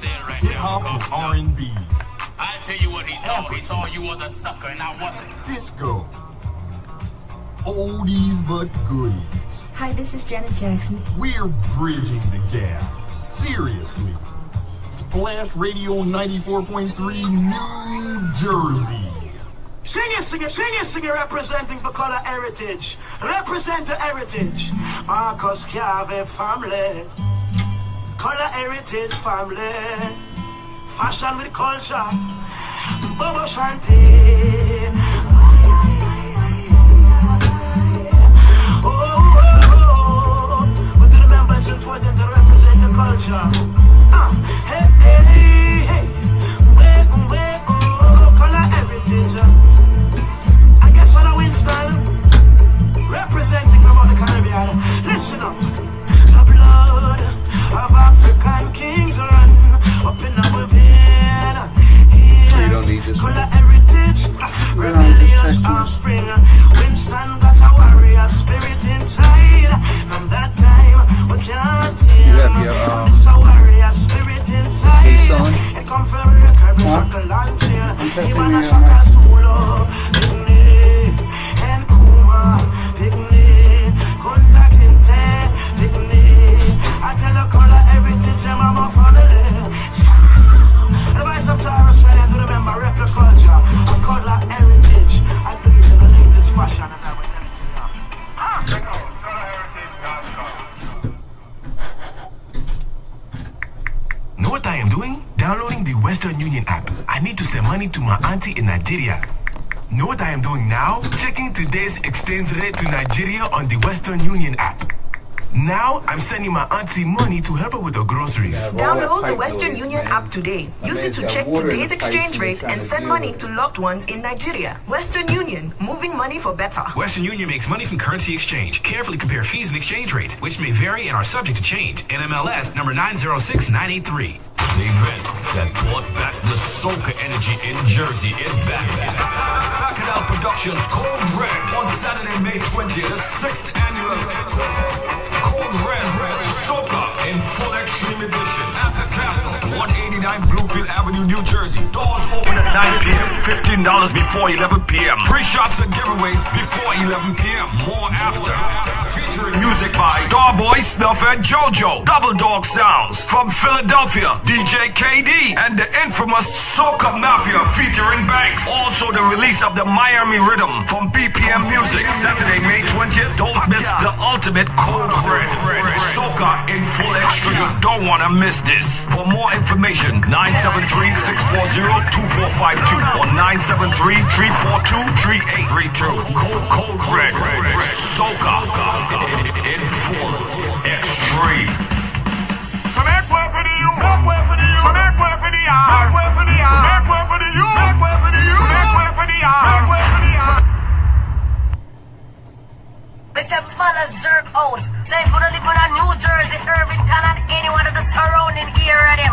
hip-hop and R&B. I'll tell you what he saw. He saw you was a sucker and I wasn't. Disco. Oldies but goodies. Hi, this is Janet Jackson. We're bridging the gap. Seriously. Splash Radio 94.3 New Jersey. Sing it, representing the color heritage. Represent the heritage. Marcus Garvey family. Color heritage family. Fashion with culture. Bobo Shanti. But to the members, it's important to represent the culture. Hey. Color heritage. I guess what I win style. Representing from all the Caribbean. Listen up. The blood of African kings run up in our vein. You don't need this Color heritage. Rebellious offspring. Winston got a warrior spirit inside. From that time, we can't hear him. It's a warrior spirit inside. It come from record, shaka launching. Even a shaka solo. Picnic and Kuma. Picnic. Contact inte. Picnic. I tell a color heritage, I'm my family. The voice of Taurus, when I do remember rep the culture. I color heritage. I do it in the latest fashion as I will tell it to you. Check out colorheritage.com. Know what I am doing? Downloading the Western Union app. I need to send money to my auntie in Nigeria. Know what I am doing now? Checking today's exchange rate to Nigeria on the Western Union app. Now, I'm sending my auntie money to help her with her groceries. Download the Western Union app today. Use it to check today's exchange rate and send money to loved ones in Nigeria. Western Union, moving money for better. Western Union makes money from currency exchange. Carefully compare fees and exchange rates, which may vary and are subject to change. NMLS number 906983. The event that brought back the soca energy in Jersey is back. Bacchanal Productions Cold Red on Saturday, May 20th, the 6th annual Cold Red Soca in full extreme edition at the Castle, 189 Bluefield Avenue, New Jersey. Doors open at 9 p.m. $15 before 11 p.m. Pre-shots and giveaways before 11 p.m. More after. Featuring music by Starboy, Snuff, and JoJo. Double Dog Sounds from Philadelphia. DJ KD and the infamous Soca Mafia featuring Banks. Also the release of the Miami Rhythm from BPM Music. Saturday, May 20th. Don't miss the ultimate Cold Red Soca in full extreme. You don't want to miss this. For more information, 973-640-2452 or 973-342-3832. Cold Red Soca in full extreme. So make way for the youth. Make way for the youth. So make way for the yard. Make way for the yard. Make way for the youth. Make way for the youth. Make way for the yard. Make way for the yard. Mr. Ballas Jerk House. Say for the live in New Jersey, Irvington, and anyone of the surrounding area them.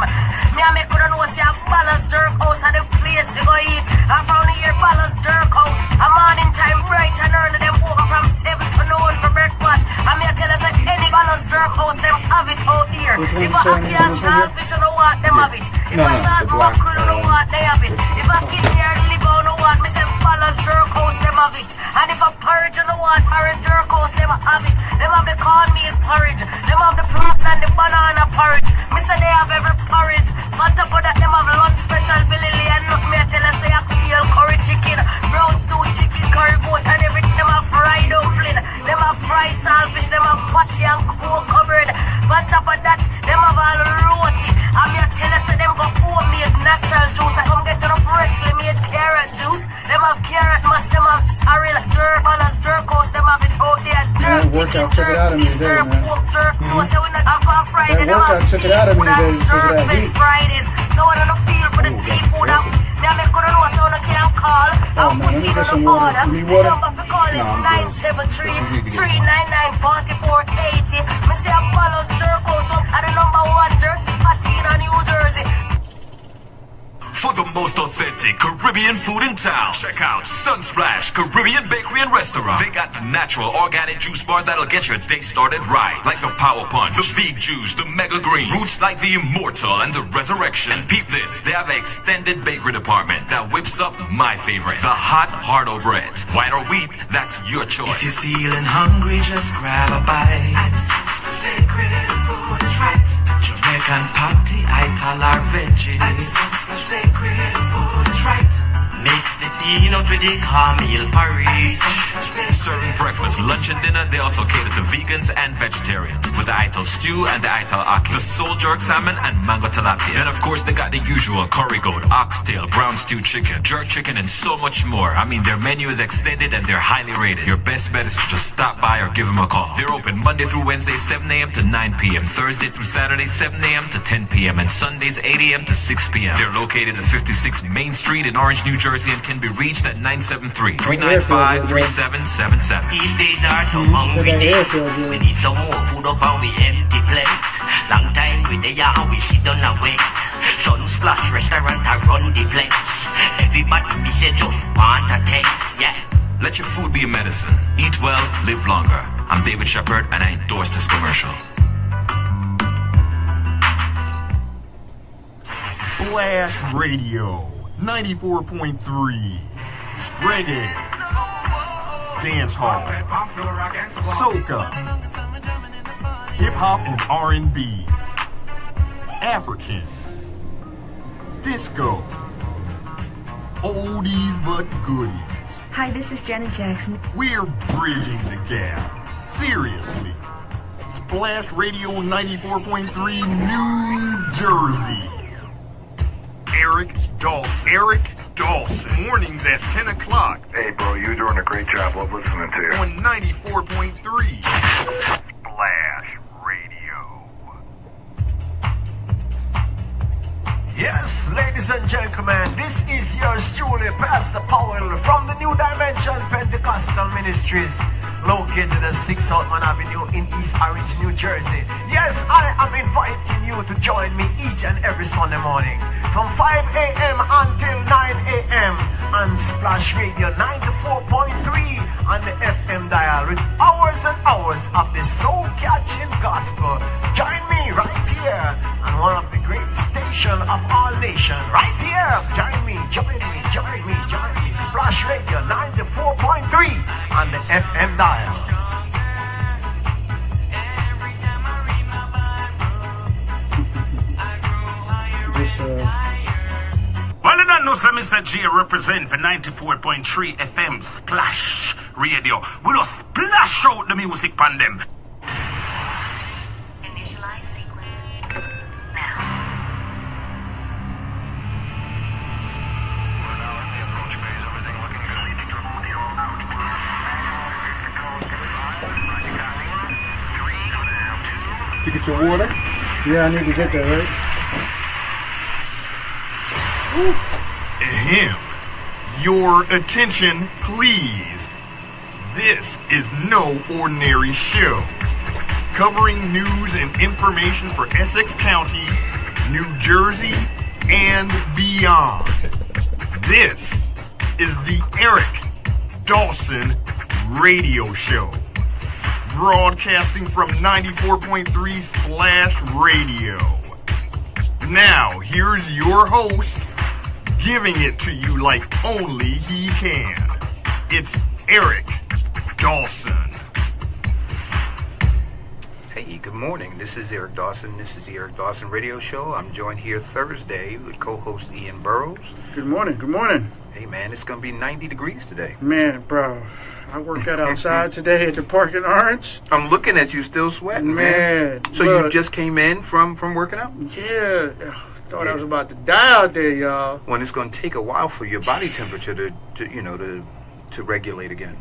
Me and me couldn't know say Ballas Jerk House and the place to go eat. I'm from the year Ballas Jerk House. A morning time bright and early, them open from 7 to noon for breakfast. And me tell us that any Ballas Jerk House, them have it out here. If I have the saltfish, you know what, them have it. If I salt mackerel, you know what, they have it. If I kidney or liver, you know what, me say Ballas Jerk House, them have it. And if I porridge, you know what, porridge Jerk House, them have it. Them have the cornmeal porridge. Them have the fruit and the banana porridge. Me say they have every porridge. On top of that, them have lunch special for Lily and look me, I tell us say oxtail, curry chicken, brown stew chicken, curry goat, and everything. Them have fried dumpling. Them have fried saltfish. Them have patty and cocoa bread. On top of that, them have all roti. And me, I tell us say them got homemade natural juice. I come get to the freshly made carrot juice. Them have carrot mass. Them have sorrel, jerk, Ballas Jerk House. Them have it out there. Jerk chicken, jerk fish, jerk pork, jerk toast. So we not have on Friday. Them have seafood and jerk fish Fridays. So I don't feel for the seafood. Now me couldn't know so I can't call. I'm putting on the order. The number for call is 973-399-4480. Me say I'm Ballas Jerk House. And the number 1 jerk fatty in New Jersey. For the most authentic Caribbean food in town. Check out Sunsplash Caribbean Bakery and Restaurant. They got natural organic juice bar that'll get your day started right. Like the Power Punch, the Vegan Juice, the Mega Green, roots like the Immortal and the Resurrection. And peep this, they have an extended bakery department that whips up my favorite, the hot Hardo bread. White or wheat, that's your choice. If you're feeling hungry, just grab a bite. At Sunsplash Bakery, the food is right. Jamaican patty, Ital or veggie. At Sunsplash Bakery, the food is right. Mix the peanut with the caramel porridge. Serving breakfast, lunch, and dinner, they also cater to vegans and vegetarians with the Ital stew and the Ital aki, the soul jerk salmon and mango tilapia. And of course, they got the usual curry goat, oxtail, brown stew chicken, jerk chicken, and so much more. I mean, their menu is extended and they're highly rated. Your best bet is to just stop by or give them a call. They're open Monday through Wednesday, 7 a.m. to 9 p.m., Thursday through Saturday, 7 a.m. to 10 p.m., and Sundays, 8 a.m. to 6 p.m. They're located at 56 Main Street in Orange, New Jersey, and can be reached at 973-395-3777. If they are so hungry days, we need some more food up on we empty plate. Long time we there and we sit down and wait. Sunsplash restaurant I run the place. Everybody me say just want a taste, yeah. Let your food be a medicine. Eat well, live longer. I'm David Shepard, and I endorse this commercial. Splash Radio 94.3. Reggae, dancehall, soca, hip hop and R&B, African, disco, oldies but goodies. Hi, this is Janet Jackson. We're bridging the gap. Seriously. Splash Radio 94.3 New Jersey. Eric Dawson. Mornings at 10 o'clock. Hey, bro, you're doing a great job. Love listening to you. On 94.3. Splash Radio. Yes, ladies and gentlemen, this is yours truly, Pastor Powell from the New Dimension Pentecostal Ministries, located at 6 Southman Avenue in East Orange, New Jersey. Yes, I am inviting you to join me each and every Sunday morning from 5 a.m. until 9 a.m. on Splash Radio 94.3 on the FM dial with hours and hours of the soul-catching gospel. Join me right here on one of the great stations of all nations. Right here. Join me. Splash Radio 94.3 on the FM dial. Well, you don't know, so Mr. J represent for 94.3 FM Splash Radio. We don't splash out the music on them. Initialize sequence now. You get your water? Yeah, I need to get that, right? Him. Your attention, please. This is no ordinary show. Covering news and information for Essex County, New Jersey, and beyond. This is the Eric Dawson Radio Show. Broadcasting from 94.3 Splash Radio. Now, here's your host, giving it to you like only he can. It's Eric Dawson. Hey, good morning. This is Eric Dawson. This is the Eric Dawson Radio Show. I'm joined here Thursday with co-host Ian Burrowes. Good morning. Good morning. Hey, man, it's going to be 90 degrees today. Man, bro, I worked out outside today at the park in Orange. I'm looking at you still sweating, man. So look, you just came in from working out? Yeah. Thought I was about to die out there, y'all. Well, it's going to take a while for your body temperature to regulate again.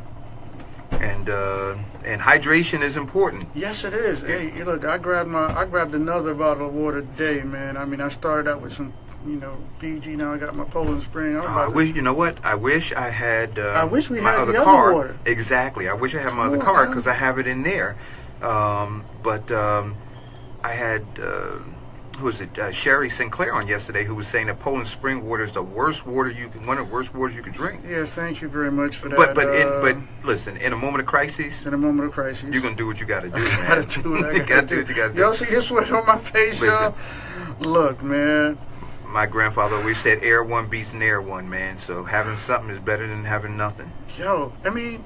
And hydration is important. Yes, it is. Hey, look, I grabbed another bottle of water today, man. I mean, I started out with some, Fiji. Now I got my Poland Spring. I wish, you know what? I wish I had. I wish we my had other the car. other water. Exactly. I wish I had my other car because I have it in there. But I had who is it? Sherry Sinclair on yesterday, who was saying that Poland spring water is the worst water one of the worst waters you could drink. Yes, thank you very much for that. But listen, in a moment of crisis, you're gonna do what you got to do, man. Gotta do what I gotta do. What you gotta do. Y'all see this sweat on my face, y'all? Look, man. My grandfather always said, "Air one beats air one," man. So having something is better than having nothing. Yo, I mean,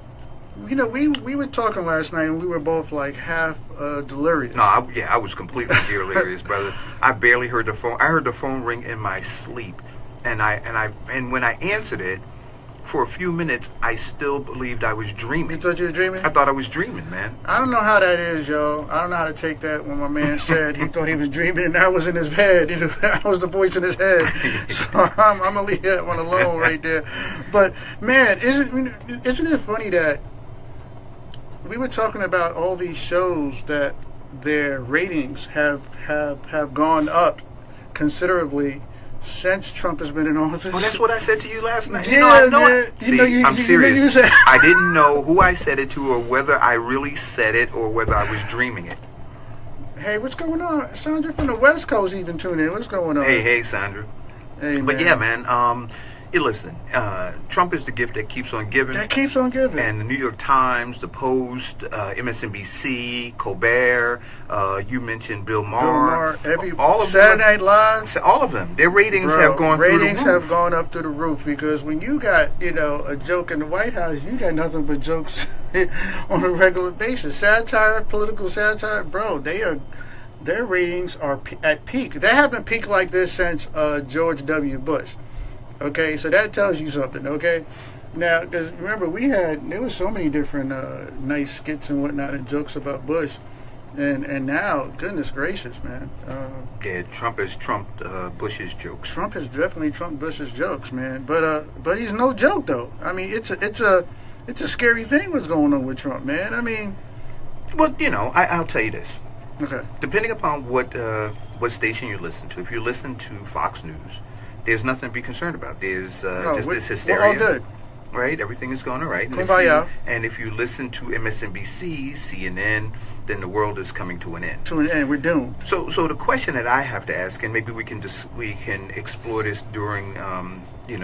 you know, we were talking last night, and we were both like half delirious. No, I was completely delirious, brother. I barely heard the phone. I heard the phone ring in my sleep, and when I answered it, for a few minutes, I still believed I was dreaming. You thought you were dreaming? I thought I was dreaming, man. I don't know how that is, yo. I don't know how to take that when my man said he thought he was dreaming and I was in his head. You know, I was the voice in his head. So I'm going to leave that one alone right there. But, man, isn't it funny that we were talking about all these shows that their ratings have gone up considerably since Trump has been in office? Well, that's what I said to you last night. Yeah, I'm serious. I didn't know who I said it to or whether I really said it or whether I was dreaming it. Hey, what's going on? Sandra from the West Coast even tuned in. What's going on? Hey, Sandra. Hey, but yeah, man. Listen, Trump is the gift that keeps on giving. That keeps on giving. And the New York Times, the Post, MSNBC, Colbert, you mentioned Bill Maher. All of Saturday Night Live. All of them. Their ratings have gone through the roof. Ratings have gone up through the roof because when you got, a joke in the White House, you got nothing but jokes on a regular basis. Satire, political satire, bro, their ratings are at peak. They haven't peaked like this since George W. Bush. Okay, so that tells you something, okay? Now, because remember, there was so many different nice skits and whatnot and jokes about Bush. And now, goodness gracious, man. Yeah, Trump has trumped Bush's jokes. Trump has definitely trumped Bush's jokes, man. But he's no joke, though. I mean, it's a scary thing what's going on with Trump, man. I mean... Well, I'll tell you this. Okay. Depending upon what station you listen to, if you listen to Fox News, there's nothing to be concerned about. There's this hysteria. We're all good. Right? Everything is going all right. And if you listen to MSNBC, CNN, then the world is coming to an end. To an end. We're doomed. So the question that I have to ask, and maybe we can explore this during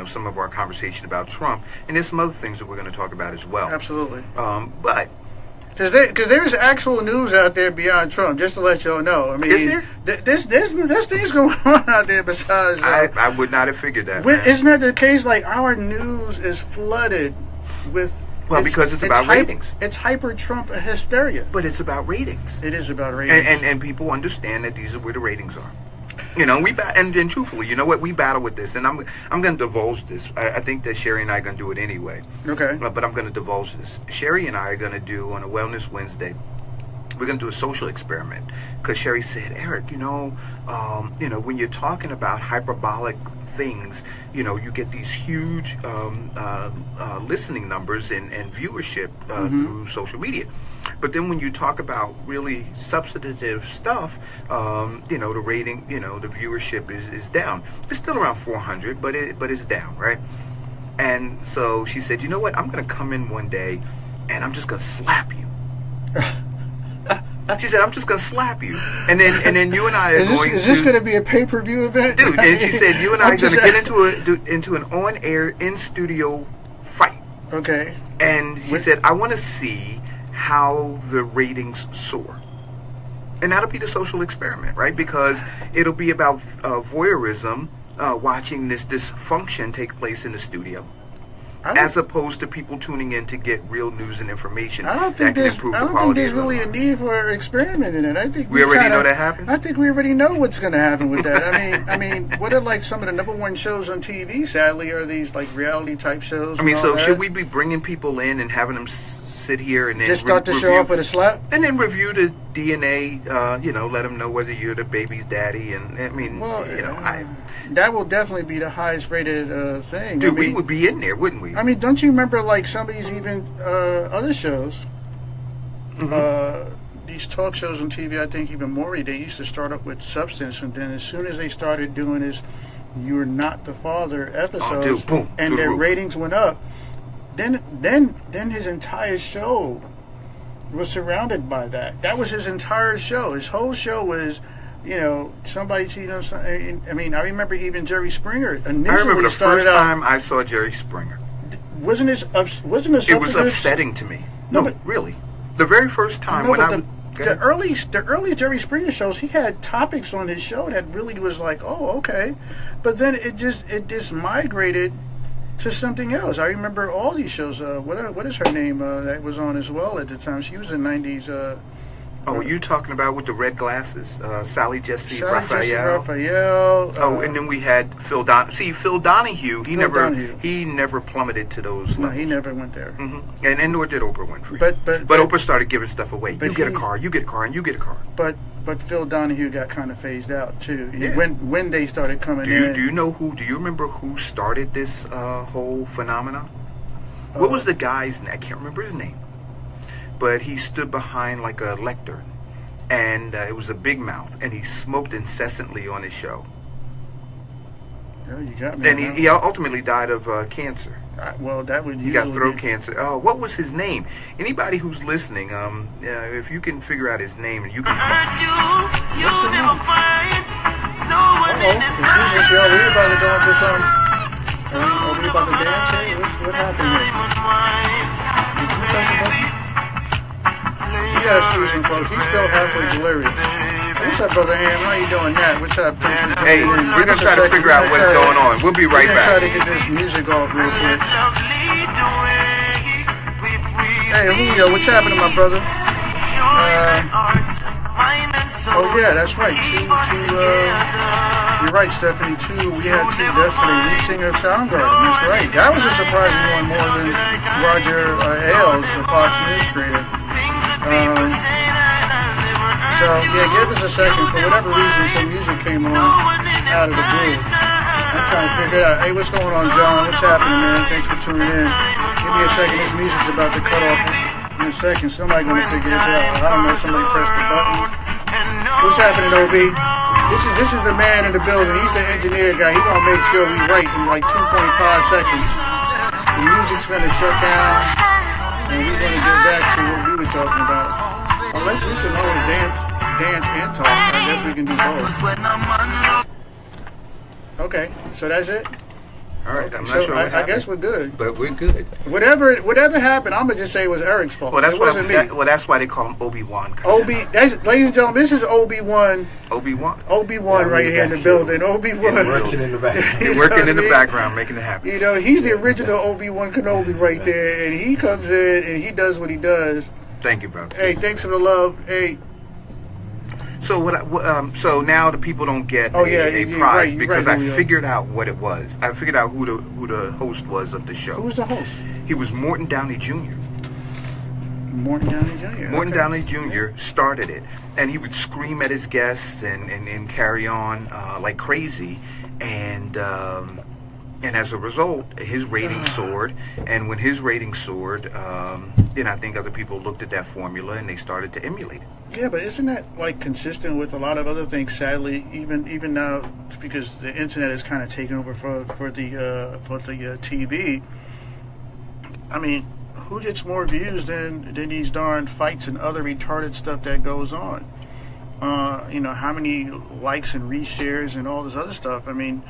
some of our conversation about Trump, and there's some other things that we're going to talk about as well. Absolutely. But because there's actual news out there beyond Trump, just to let y'all know. I mean, is there? There's things going on out there besides... I would not have figured that, Isn't that the case? Like, our news is flooded with... Well, because it's about ratings. It's hyper-Trump hysteria. But it's about ratings. It is about ratings. And people understand that these are where the ratings are. And truthfully, you know what? We battle with this, and I'm going to divulge this. I think that Sherry and I are going to do it anyway. Okay. But I'm going to divulge this. Sherry and I are going to do on a Wellness Wednesday. We're going to do a social experiment because Sherry said, Eric, when you're talking about hyperbolic things, you get these huge listening numbers and viewership through social media. But then when you talk about really substantive stuff, the rating, the viewership is down. It's still around 400, but it's down, right? And so she said, you know what? I'm going to come in one day and I'm just going to slap you. She said, I'm just going to slap you. And then you and I are Is this going to be a pay-per-view event? Dude, and she said, you and I are going to get into an on-air, in-studio fight. Okay. And she said, I want to see how the ratings soar. And that'll be the social experiment, right? Because it'll be about voyeurism, watching this dysfunction take place in the studio. As opposed to people tuning in to get real news and information that can improve the quality of life. I don't think there's really a need for experimenting in it. I think we already know that happens. I think we already know what's going to happen with that. I mean, what are like some of the #1 shows on TV? Sadly, are these like reality type shows? I mean, so should we be bringing people in and having them sit here and then just start the show off with a slap, and then review the DNA? Let them know whether you're the baby's daddy, and I mean, that will definitely be the highest rated thing. Dude, we would be in there, wouldn't we? I mean, don't you remember like some of these even other shows? These talk shows on TV, I think even Maury, they used to start up with substance, and then as soon as they started doing this "You're Not the Father" episodes, and their ratings went up, then his entire show was surrounded by that. That was his entire show. His whole show was somebody, I mean, I remember even Jerry Springer initially I remember the started first out. time I saw Jerry Springer. Wasn't it It was upsetting to me. No, really. The very first time the early Jerry Springer shows, he had topics on his show that really was like, oh, okay, but then it just migrated to something else. I remember all these shows. What is her name that was on as well at the time? She was in the 90s. You talking about with the red glasses? Sally Jesse Raphael. Oh, and then we had Phil Donahue. Phil Donahue. He never plummeted to those levels. No, he never went there. Mm-hmm. And nor did Oprah Winfrey. But Oprah started giving stuff away. You get a car, and you get a car. But Phil Donahue got kind of phased out too. Yeah. When they started coming in. Do you remember who started this whole phenomenon? What was the guy's name? I can't remember his name. But he stood behind like a lectern, and it was a big mouth, and he smoked incessantly on his show. Oh, you got me. And he ultimately died of cancer. Well, that would he got throat cancer. Oh, what was his name? Anybody who's listening, if you can figure out his name, and you can. You'll never find no one in this life. Y'all, we about to go into some. Are we about to dance here? What happened here? You gotta excuse him, folks. He's still halfway delirious. What's up, Brother Ham? How you doing that? What's up? Hey, we're gonna try to figure out what's going on. We'll be right back. Try to get this music off real quick. Hey, Julio, what's happening, my brother? Oh yeah, that's right. You're right, Stephanie. We had two deaths today. Lead singer of Soundgarden. That's right. That was a surprising one, more than Roger Ailes, the Fox News creator. So yeah, give us a second. For whatever reason, some music came on out of the blue. I'm trying to figure it out. Hey, what's going on, John? What's happening, man? Thanks for tuning in. Give me a second. This music's about to cut off in a second. Somebody's gonna figure this out. I don't know. Somebody pressed the button. What's happening, OB? This is the man in the building. He's the engineer guy. He's gonna make sure we write in like 2.5 seconds. The music's gonna shut down, and we're gonna get back to what we were talking about. Unless we can always dance and talk. I guess we can do both. Okay, so that's it. All right, I'm not so sure what I guess we're good. But we're good. Whatever happened, I'm gonna just say it was Eric's fault. Well, it wasn't me. That's why they call him Obi-Wan. Ladies and gentlemen, this is Obi-Wan. Obi-Wan right here in the building. Obi-Wan. Working in the background. You're working in the background, making it happen. You know, he's the original Obi-Wan Kenobi right there, and he comes in and he does what he does. Thank you, brother. Hey, thanks for the love. Hey. So so now the people don't get a prize because I figured out what it was. I figured out who the host was of the show. Who was the host? He was Morton Downey Jr. Morton Downey Jr. Morton Downey Jr. started it, and he would scream at his guests and carry on like crazy, and as a result, his ratings soared. And when his ratings soared, then I think other people looked at that formula and they started to emulate it. Yeah, but isn't that like consistent with a lot of other things? Sadly, even now, because the internet is kind of taken over for the TV. I mean, who gets more views than these darn fights and other retarded stuff that goes on? You know, how many likes and reshares and all this other stuff? I mean,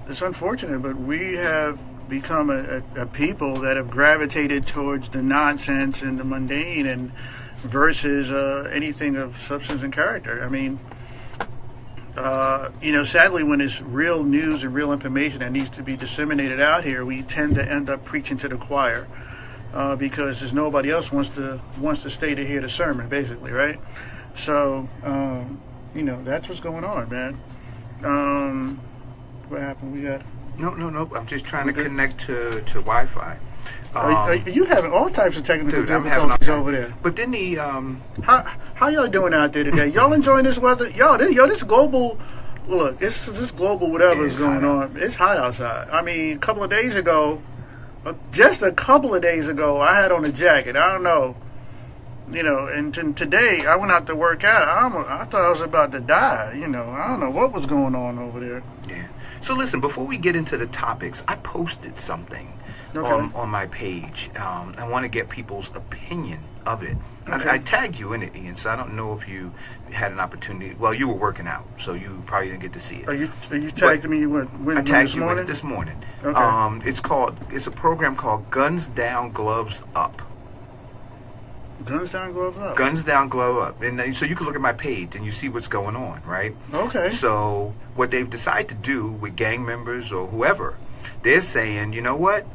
it's unfortunate, but we have become a people that have gravitated towards the nonsense and the mundane and versus anything of substance and character. I mean, you know, sadly, when it's real news and real information that needs to be disseminated out here, we tend to end up preaching to the choir because there's nobody else wants to stay to hear the sermon, basically, right? So, you know, that's what's going on, man. What happened? We got... No. I'm just trying to connect to Wi-Fi. You having all types of technical difficulties over there. But then the how y'all doing out there today? Y'all enjoying this weather? This global. Look, this global whatever is going on. It's hot outside. I mean, just a couple of days ago, I had on a jacket. I don't know. You know, and today I went out to work out. I thought I was about to die. You know, I don't know what was going on over there. Yeah. So listen, before we get into the topics, I posted something on my page. I want to get people's opinion of it. Okay. I tagged you in it, Ian, so I don't know if you had an opportunity. Well, you were working out, so you probably didn't get to see it. Are you tagged me when I tagged this you morning? in it this morning. Okay. It's a program called Guns Down, Gloves Up. Guns Down, Glove Up. Guns Down, Glove Up. And so you can look at my page and you see what's going on, right? Okay. So what they've decided to do with gang members or whoever, they're saying, you know what?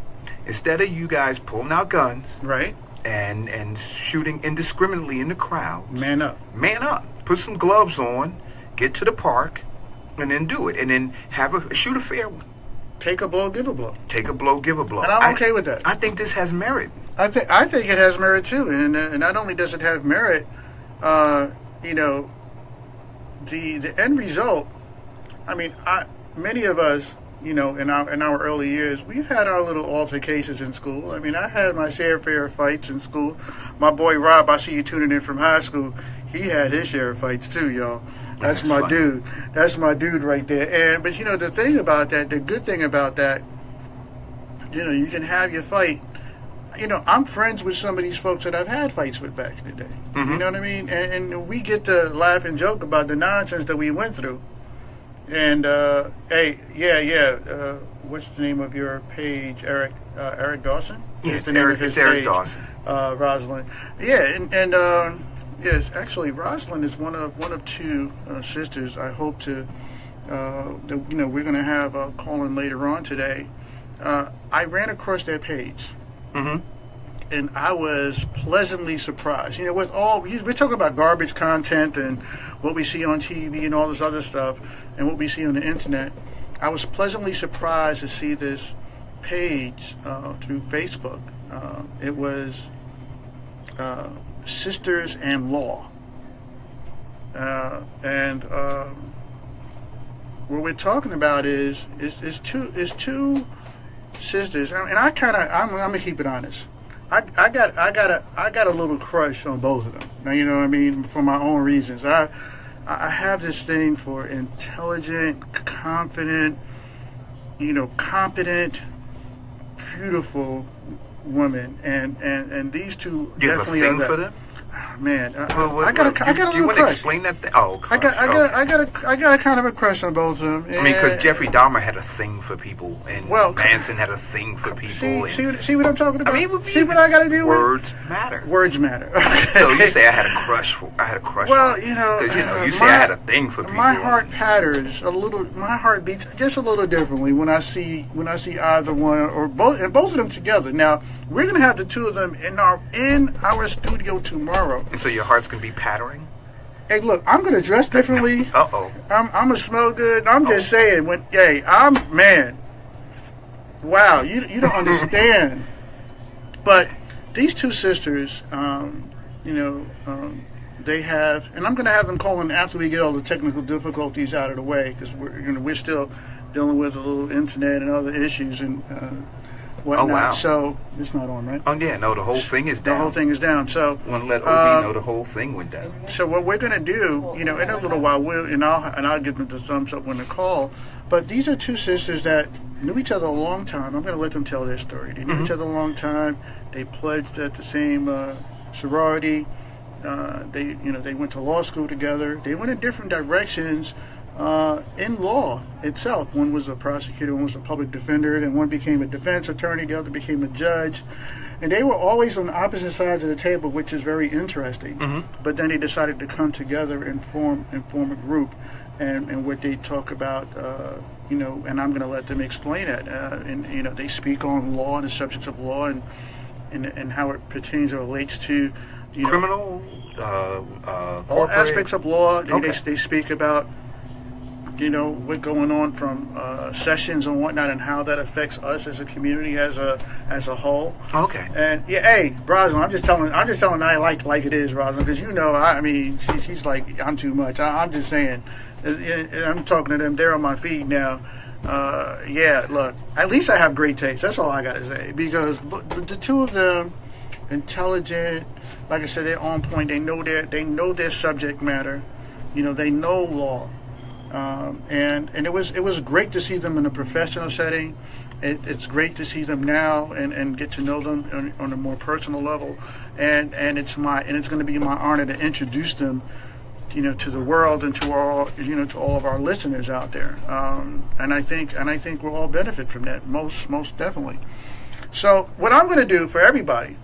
Instead of you guys pulling out guns, right, and shooting indiscriminately in the crowds, man up. Man up. Put some gloves on, get to the park, and then do it. And then shoot a fair one. Take a blow, give a blow. Take a blow, give a blow. And I'm okay with that. I think this has merit. I think it has merit too, and not only does it have merit, you know, the end result. I mean, many of us, you know, in our early years, we've had our little altercations in school. I mean, I had my share of fights in school. My boy Rob, I see you tuning in from high school. He had his share of fights too, y'all. That's my funny. Dude. That's my dude right there. But you know, the thing about that, the good thing about that, you know, you can have your fight. You know, I'm friends with some of these folks that I've had fights with back in the day. Mm-hmm. You know what I mean? And we get to laugh and joke about the nonsense that we went through. And, hey, what's the name of your page, Eric? Eric Dawson? Yes, the name of his Eric page. Dawson. Rosalind. Yeah, and yes, actually, Rosalind is one of two sisters. I hope to, you know, we're going to have a call-in later on today. I ran across their page. Mm-hmm. And I was pleasantly surprised. You know, we're talking about garbage content and what we see on TV and all this other stuff and what we see on the internet. I was pleasantly surprised to see this page through Facebook. It was Sisters and Law. And what we're talking about is two sisters, and I'm gonna keep it honest. I got a little crush on both of them. Now, you know what I mean, for my own reasons. I have this thing for intelligent, confident, you know, competent, beautiful women, and these two you definitely have a thing are for them. Man, I got a do you want to explain that? I got a kind of a crush on both of them. I mean, because Jeffrey Dahmer had a thing for people, and Manson had a thing for people. See what I'm talking about? I mean, see what I got to do? Words matter. Words matter. So you say I had a crush. Well, on you know, because you know, you say I had a thing for people. My heart patters a little. My heart beats just a little differently when I see either one or both, and both of them together. Now we're gonna have the two of them in our studio tomorrow. And so your heart's gonna be pattering? Hey, look, I'm gonna dress differently. Uh-oh. I'm gonna smell good. I'm just saying. Man. Wow, you don't understand. But these two sisters, you know, they have, and I'm gonna have them call in after we get all the technical difficulties out of the way, because we're still dealing with a little internet and other issues and whatnot. Oh, wow. So it's not on, right? Oh yeah, no, the whole thing is down. The whole thing is down. So want to let OB know the whole thing went down. So what we're gonna do, you know, in a little while, I'll give them the thumbs up when they call. But these are two sisters that knew each other a long time. I'm gonna let them tell their story. They knew each other a long time. They pledged at the same sorority. They went to law school together. They went in different directions. In law itself, one was a prosecutor, one was a public defender, and one became a defense attorney, the other became a judge, and they were always on opposite sides of the table, which is very interesting. Mm-hmm. But then they decided to come together and form a group, and what they talk about, you know, and I'm going to let them explain it. And you know, they speak on law and the subjects of law and how it pertains or relates to criminal, all aspects of law. They speak about, you know, what's going on from sessions and whatnot, and how that affects us as a community, as a whole. Okay. And yeah, hey, Rosalind, I'm just telling I like it is, Rosalind, because you know, I mean, she's like, I'm too much. I'm just saying, I'm talking to them. They're on my feed now. Yeah, look, at least I have great taste. That's all I gotta say, because the two of them, intelligent, like I said, they're on point. They know their subject matter. You know, they know law. And it was great to see them in a professional setting. It's great to see them now and get to know them on a more personal level, and it's going to be my honor to introduce them, to the world and to all to all of our listeners out there. And I think we'll all benefit from that most definitely. So what I'm going to do for everybody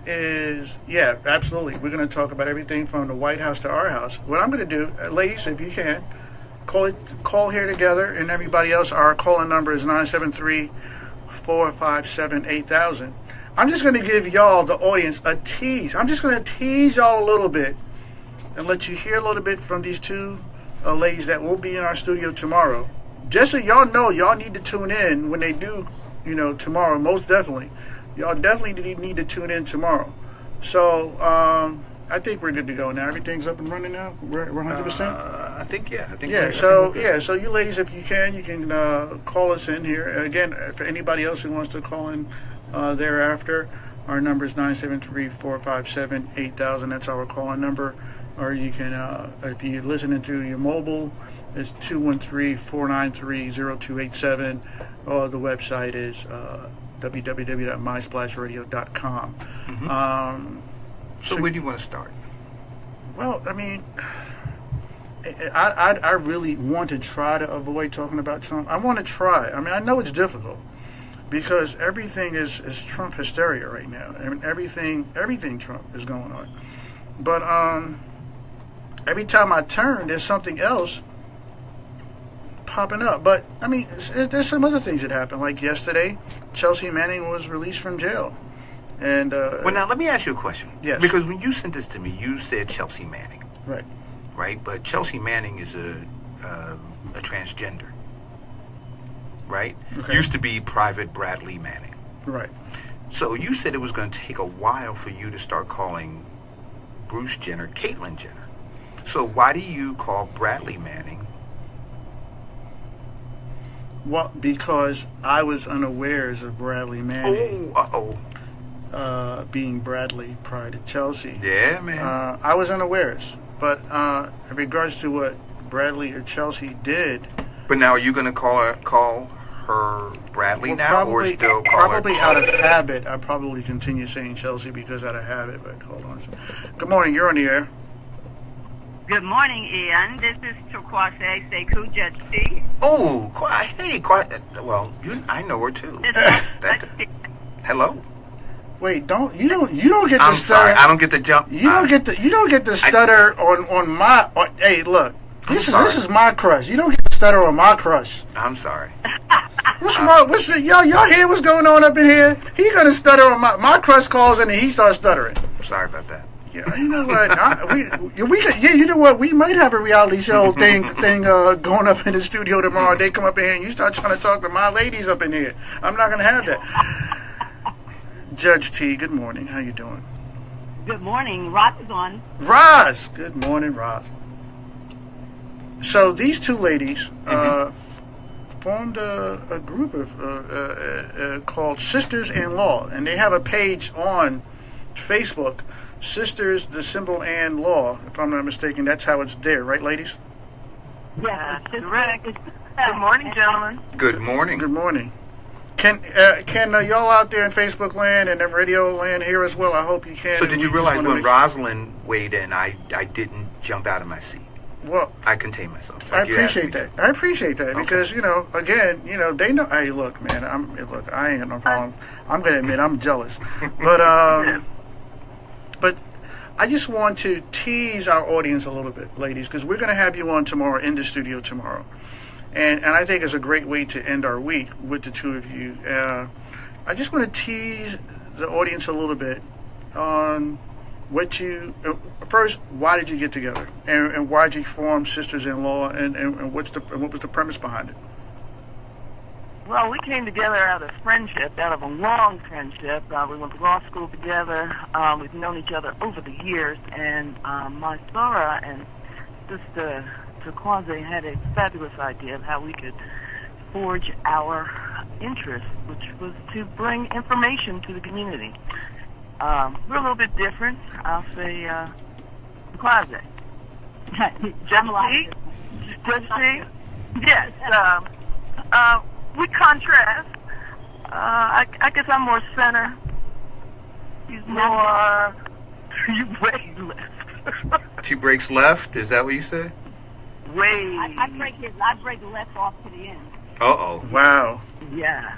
is, absolutely, we're going to talk about everything from the White House to our house. What I'm going to do, ladies, if you can, call here together, and everybody else, our calling number is 973-457-8000. I'm just going to give y'all, the audience, a tease. I'm just going to tease y'all a little bit and let you hear a little bit from these two ladies that will be in our studio tomorrow. Just so y'all know, y'all need to tune in when they do, tomorrow, most definitely. Y'all definitely need to tune in tomorrow. So, I think we're good to go now. Everything's up and running now. We're 100%. I think. So you ladies, if you can call us in here again. For anybody else who wants to call in thereafter, our number is 973-457-8000. That's our calling number. Or you can, if you're listening through your mobile, it's 213-493-0287. Or the website is www.mysplashradio.com. Mm-hmm. So where do you want to start? Well, I mean, I really want to try to avoid talking about Trump. I want to try. I mean, I know it's difficult because everything is Trump hysteria right now. I mean, everything Trump is going on. But every time I turn, there's something else popping up. But, I mean, there's some other things that happened. Like yesterday, Chelsea Manning was released from jail. And well, now let me ask you a question. Yes. Because when you sent this to me, you said Chelsea Manning. Right. Right. But Chelsea Manning is a transgender. Right. Okay. Used to be Private Bradley Manning. Right. So you said it was going to take a while for you to start calling Bruce Jenner Caitlyn Jenner. So why do you call Bradley Manning? Well, because I was unawares of Bradley Manning. Being Bradley prior to Chelsea. Yeah, man. I was unawares. But in regards to what Bradley or Chelsea did. But now are you going to call her Bradley now, or still call probably her out of habit? I probably continue saying Chelsea because out of habit. But hold on. Good morning. You're on the air. Good morning, Ian. This is Turquoise Sekou Judge T. Oh, hey, well, I know her too. Hello. Wait, you don't get the I'm stutter. sorry, I don't get the jump. You don't get the stutter on my. Hey, look, this is my crush. You don't get the stutter on my crush. I'm sorry. What's wrong? Y'all hear what's going on up in here? He gonna stutter on my crush calls in and he starts stuttering. Sorry about that. Yeah, you know what? You know what? We might have a reality show thing going up in the studio tomorrow. They come up in here and you start trying to talk to my ladies up in here. I'm not gonna have that. Judge T, good morning. How you doing? Good morning. Roz is on. Roz! Good morning, Roz. So these two ladies formed a group of called Sisters-in-Law, and they have a page on Facebook, Sisters, the symbol, and Law, if I'm not mistaken. That's how it's there, right, ladies? Yeah, correct. Good morning, gentlemen. Good morning. Good morning. Can y'all out there in Facebook land and in radio land hear as well? I hope you can. So did you realize when Rosalind weighed in, I didn't jump out of my seat? Well, I contained myself. I appreciate that. I appreciate that because again, they know. Hey, look, man. I ain't got no problem. I'm gonna admit I'm jealous, but I just want to tease our audience a little bit, ladies, because we're gonna have you on tomorrow in the studio tomorrow. And I think it's a great way to end our week with the two of you. I just want to tease the audience a little bit on what first, why did you get together? And why did you form Sisters-in-Law? And what was the premise behind it? Well, we came together out of friendship, out of a long friendship. We went to law school together. We've known each other over the years. And my Sarah and sister Turquoise had a fabulous idea of how we could forge our interest, which was to bring information to the community. We're a little bit different, I'll say, Turquoise. Judge T? Yes. We contrast. I guess I'm more center. He's more. You break left. She breaks left. Is that what you said? Way. I break left off to the end. Uh-oh. Wow. Yeah.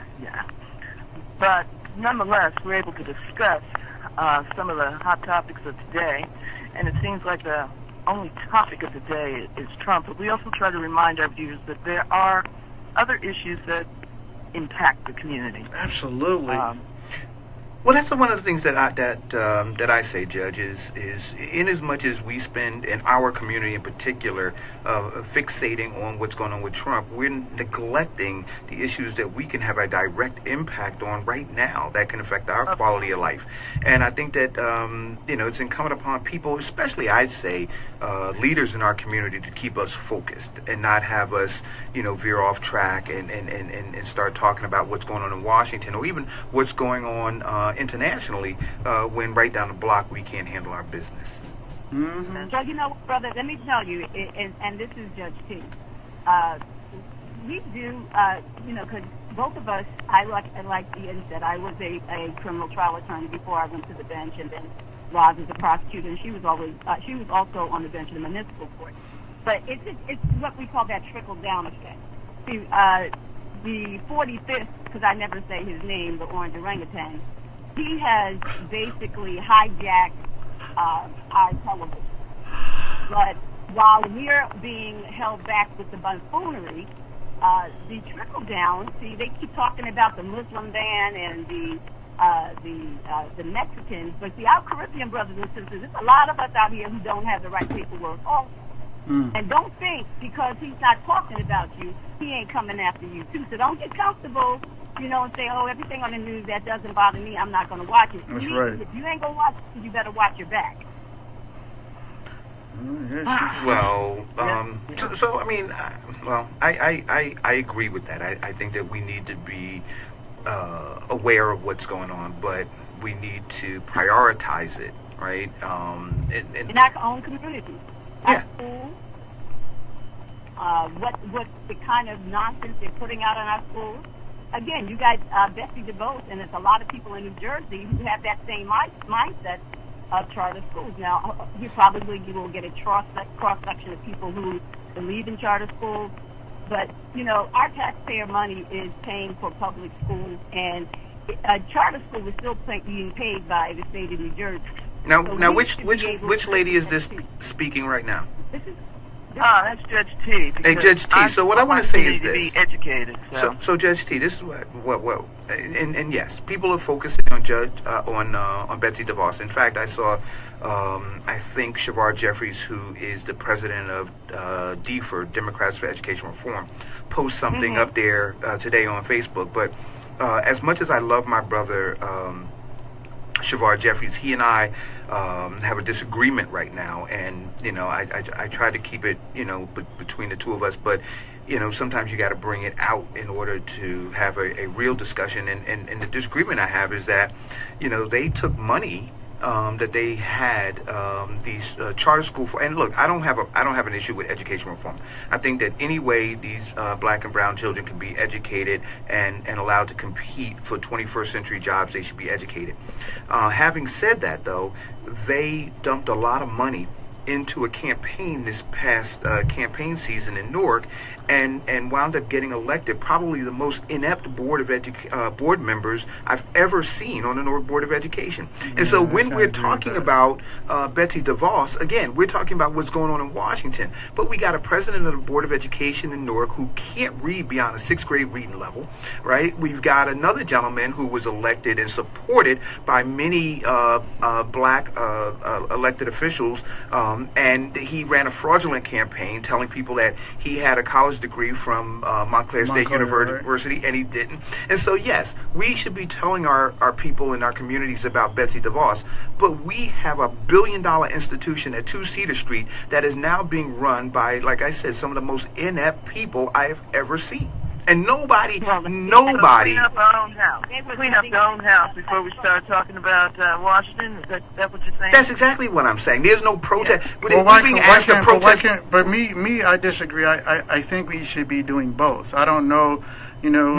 But nonetheless, we're able to discuss some of the hot topics of today, and it seems like the only topic of the day is Trump. But we also try to remind our viewers that there are other issues that impact the community. Absolutely. Well, that's one of the things that I say, Judge, is in as much as we spend in our community in particular fixating on what's going on with Trump, we're neglecting the issues that we can have a direct impact on right now that can affect our quality of life. And I think that it's incumbent upon people, especially I'd say leaders in our community, to keep us focused and not have us veer off track and start talking about what's going on in Washington or even what's going on internationally when right down the block we can't handle our business. Mm-hmm. So, brother, let me tell you, and this is Judge T. We do, because both of us, like Ian said, I was a criminal trial attorney before I went to the bench, and then Roz is a prosecutor, and she was also on the bench in the municipal court. But it's what we call that trickle-down effect. See, the 45th, because I never say his name, the orange orangutan, he has basically hijacked our television. But while we're being held back with the buffoonery, the trickle down, see, they keep talking about the Muslim ban and the Mexicans, but see, our Caribbean brothers and sisters, there's a lot of us out here who don't have the right paperwork also. And don't think because he's not talking about you, he ain't coming after you too. So don't get comfortable, and say, oh, everything on the news that doesn't bother me, I'm not going to watch it. That's right. If you ain't going to watch it, you better watch your back. So I mean, I agree with that. I think that we need to be aware of what's going on, but we need to prioritize it, right? In our own community. Yeah. Schools, what the kind of nonsense they're putting out in our schools. Again, you guys, Betsy DeVos, and there's a lot of people in New Jersey who have that same mindset of charter schools. Now, you will get a cross-section of people who believe in charter schools, but, our taxpayer money is paying for public schools, and a charter school is still being paid by the state of New Jersey. Now, which lady is this speaking right now? This is that's Judge T. Hey, Judge T. So what I want to say is this: be educated. So Judge T. This is what and yes, people are focusing on on Betsy DeVos. In fact, I saw I think Shavar Jeffries, who is the president of DFER, Democrats for Education Reform, post something up there today on Facebook. But as much as I love my brother Shavar Jeffries, he and I have a disagreement right now, and I try to keep it between the two of us, but sometimes you got to bring it out in order to have a real discussion. And the disagreement I have is that they took money that they had these charter school for. And look, I don't have an issue with education reform. I think that any way these black and brown children can be educated and allowed to compete for 21st century jobs, they should be educated. Having said that, though, they dumped a lot of money into a campaign this past campaign season in Newark, and wound up getting elected probably the most inept board members I've ever seen on the Newark Board of Education. And so when we're talking about Betsy DeVos, again, we're talking about what's going on in Washington, but we got a president of the Board of Education in Newark who can't read beyond a 6th grade reading level, right? We've got another gentleman who was elected and supported by many black elected officials, and he ran a fraudulent campaign telling people that he had a college degree from Montclair State University, and he didn't. And so, yes, we should be telling our people in our communities about Betsy DeVos, but we have a $1 billion institution at 2 Cedar Street that is now being run by, like I said, some of the most inept people I have ever seen. And nobody. Clean up our own house. Clean up your own house before we start talking about Washington. Is that what you're saying? That's exactly what I'm saying. There's no protest. But me, I disagree. I think we should be doing both. I don't know. I don't know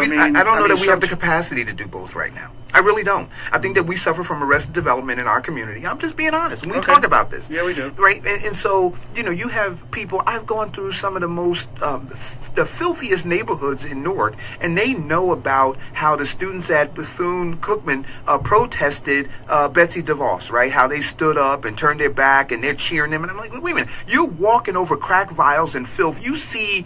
that we have the capacity to do both right now. I really don't. I think that we suffer from arrested development in our community. I'm just being honest. We talk about this. Yeah, we do. Right? And so, you have people, I've gone through some of the most, the filthiest neighborhoods in Newark, and they know about how the students at Bethune-Cookman protested Betsy DeVos, right? How they stood up and turned their back, and they're cheering them. And I'm like, wait a minute. You're walking over crack vials and filth. You see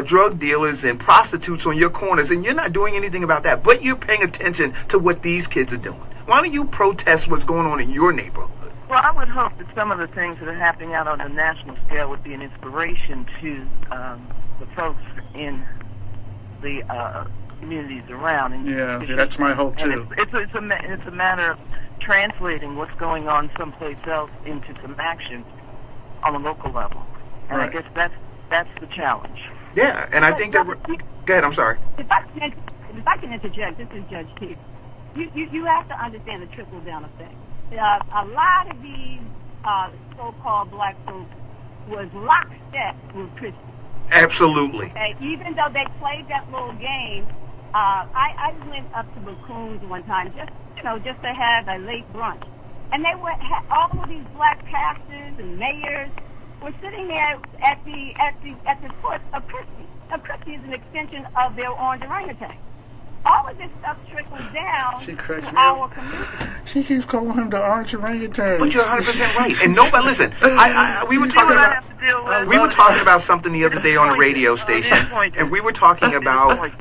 drug dealers and prostitutes on your corners, and you're not doing anything about that. But you're paying attention to what these kids are doing. Why don't you protest what's going on in your neighborhood? Well, I would hope that some of the things that are happening out on the national scale would be an inspiration to the folks in the communities around. And that's my hope too. It's a matter of translating what's going on someplace else into some action on a local level, and I guess that's the challenge. Yeah, and I think that. Go ahead. I'm sorry. If I can interject, this is Judge T. You have to understand the trickle-down effect. A lot of these so-called black folks was lockstep with Christians. Absolutely. Even though they played that little game, I went up to Baccoon's one time just to have a late brunch, and all of these black pastors and mayors were sitting there at the foot of Christie. Christie is an extension of their orange orangutan. All of this stuff trickles down to our community. She keeps calling him the orange orangutan. But you're 100% right. And nobody, listen, we were talking about something the other day on a radio station, and we were talking about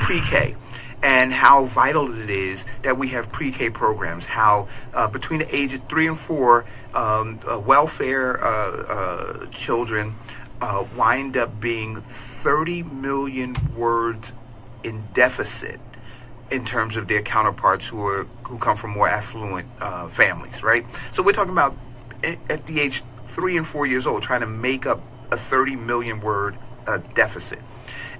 pre-K. And how vital it is that we have pre-K programs. How between the age of 3 and 4, welfare children wind up being 30 million words in deficit in terms of their counterparts who come from more affluent families, right? So we're talking about at the age 3 and 4 years old trying to make up a 30 million word deficit.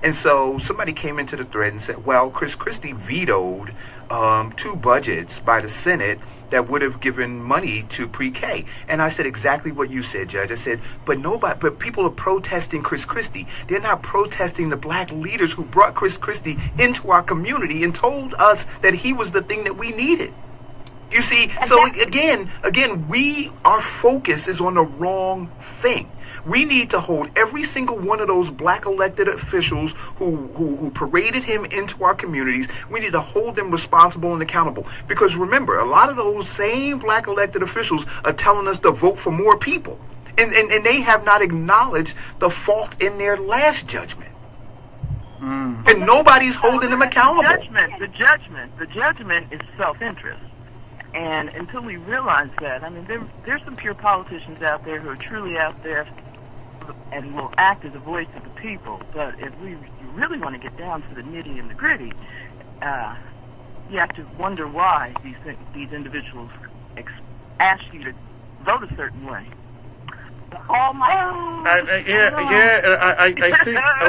And so somebody came into the thread and said, well, Chris Christie vetoed 2 budgets by the Senate that would have given money to pre-K. And I said exactly what you said, Judge. I said, but people are protesting Chris Christie. They're not protesting the black leaders who brought Chris Christie into our community and told us that he was the thing that we needed. You see, so again, our focus is on the wrong thing. We need to hold every single one of those black elected officials who paraded him into our communities. We need to hold them responsible and accountable. Because remember, a lot of those same black elected officials are telling us to vote for more people. And they have not acknowledged the fault in their last judgment. And nobody's holding them accountable. The judgment is self-interest. And until we realize that, I mean, there's some pure politicians out there who are truly out there and will act as a voice of the people. But if we really want to get down to the nitty and the gritty, you have to wonder why these individuals ask you to vote a certain way. Oh my! I